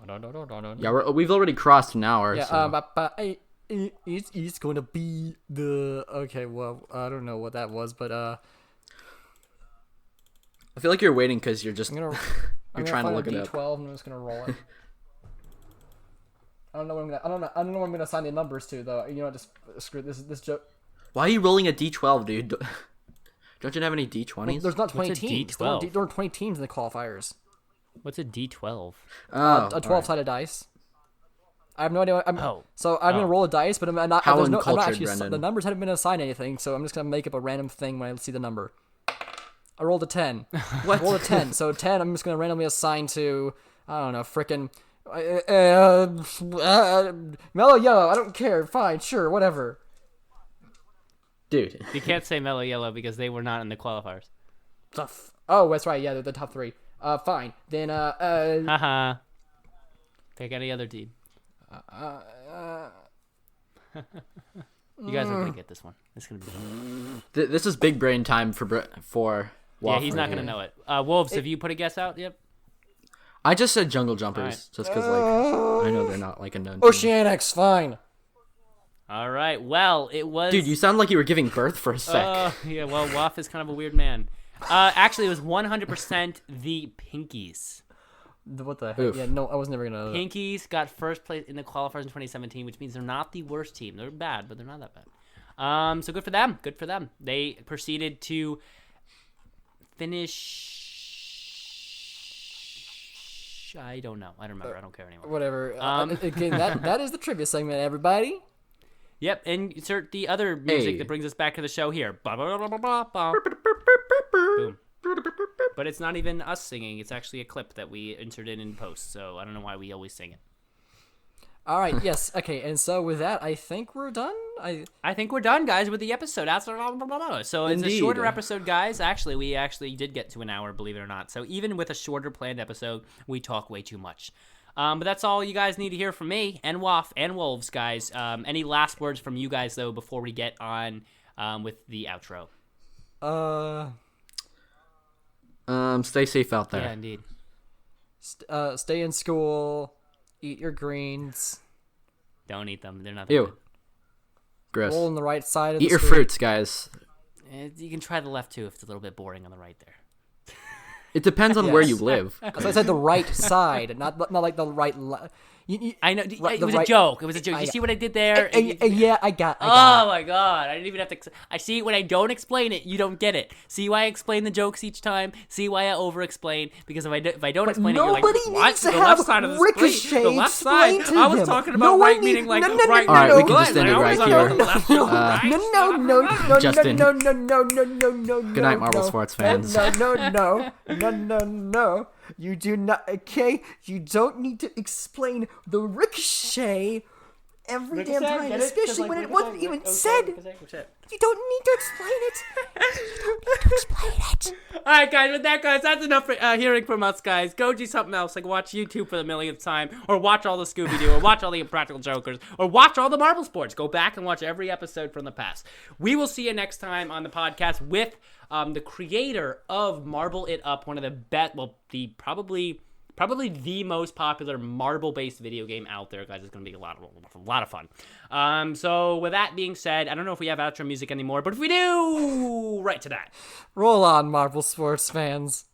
Yeah, we've already crossed an hour. Yeah, so. it's gonna be the okay. Well, I don't know what that was, but I feel like you're waiting because you're just I'm gonna you're trying to find look a it up. D12 and I'm just gonna roll it. I don't know what I'm gonna assign the numbers to though. You know what? Just screw this joke. Why are you rolling a D12, dude? Don't you have any D20s? There's not 20 What's a teams. D12? There were 20 teams in the qualifiers. What's a D12? A 12-sided dice. I have no idea. So I'm gonna roll a dice, but I'm not. How I'm not uncultured, actually. Brendan. The numbers haven't been assigned anything, so I'm just gonna make up a random thing when I see the number. I rolled a 10. What? I rolled a 10. So 10, I'm just gonna randomly assign to I don't know, frickin' mellow yellow. I don't care. Fine, sure, whatever. Dude. You can't say Mellow Yellow because they were not in the qualifiers. Oh, that's right. Yeah, they're the top 3. Fine. Then Haha. Pick any other team. You guys are gonna get this one. It's gonna be. This is big brain time for Yeah, he's Wofford not gonna here. know it. Wolves, have you put a guess out? Yep. I just said Jungle Jumpers Alright. just because like I know they're not like a known team. Oceanics. Fine. All right. Well, it was. Dude, you sound like you were giving birth for a sec. Yeah. Well, Waff is kind of a weird man. Actually, it was 100% the Pinkies. What the heck? Oof. Yeah, no, I was never gonna. Pinkies got first place in the qualifiers in 2017, which means they're not the worst team. They're bad, but they're not that bad. So good for them. Good for them. They proceeded to finish. I don't know. I don't remember. I don't care anymore. Whatever. Again, that is the trivia segment, everybody. Yep, and insert the other music Hey. that brings us back to the show here. Ba-ba-ba-ba-ba-ba. Boom. But it's not even us singing. It's actually a clip that we inserted in post, so I don't know why we always sing it. All right. Yes. Okay. And so with that, I think we're done. I think we're done, guys, with the episode. So it's a Indeed. shorter episode, guys. Actually, we actually did get to an hour, believe it or not. So even with a shorter planned episode, we talk way too much. But that's all you guys need to hear from me and Waff and Wolves, guys. Any last words from you guys, though, before we get on with the outro? Stay safe out there. Yeah, indeed. Stay in school. Eat your greens. Don't eat them. They're not that Ew. good. Gross. Roll on the right side of Eat the your screen. fruits, guys. You can try the left, too, if it's a little bit boring on the right there. It depends on where Yes. you live. As I said, the right side, not like the right. I know. Right- It the was right- a joke. It was a joke. You see what I did there? Yeah, I got. Oh my god! I didn't even have to. I see when I don't explain it, you don't get it. See why I explain the jokes each time. See why I over-explain because if I don't explain it, you're like, nobody what? needs to The have left side of the Ricochet screen. The left side. explain to I was him. talking No about one right need- meaning like no, no, right. no, Alright, we can no, just end it I was right talking about here. the left and the right. No, Justin. no. Good night, Marvel Sports fans. No. You do not. Okay, you don't need to explain the ricochet every damn time, especially when it wasn't even said. You don't need to explain it. All right, guys. With that, guys, that's enough for hearing from us, guys. Go do something else, like watch YouTube for the millionth time, or watch all the Scooby-Doo, or watch all the Impractical Jokers, or watch all the Marvel Sports. Go back and watch every episode from the past. We will see you next time on the podcast with the creator of Marble It Up, one of the best, well, the probably the most popular marble-based video game out there, guys. It's going to be a lot of fun. So with that being said, I don't know if we have outro music anymore, but if we do, right to that. Roll on, Marvel Sports fans.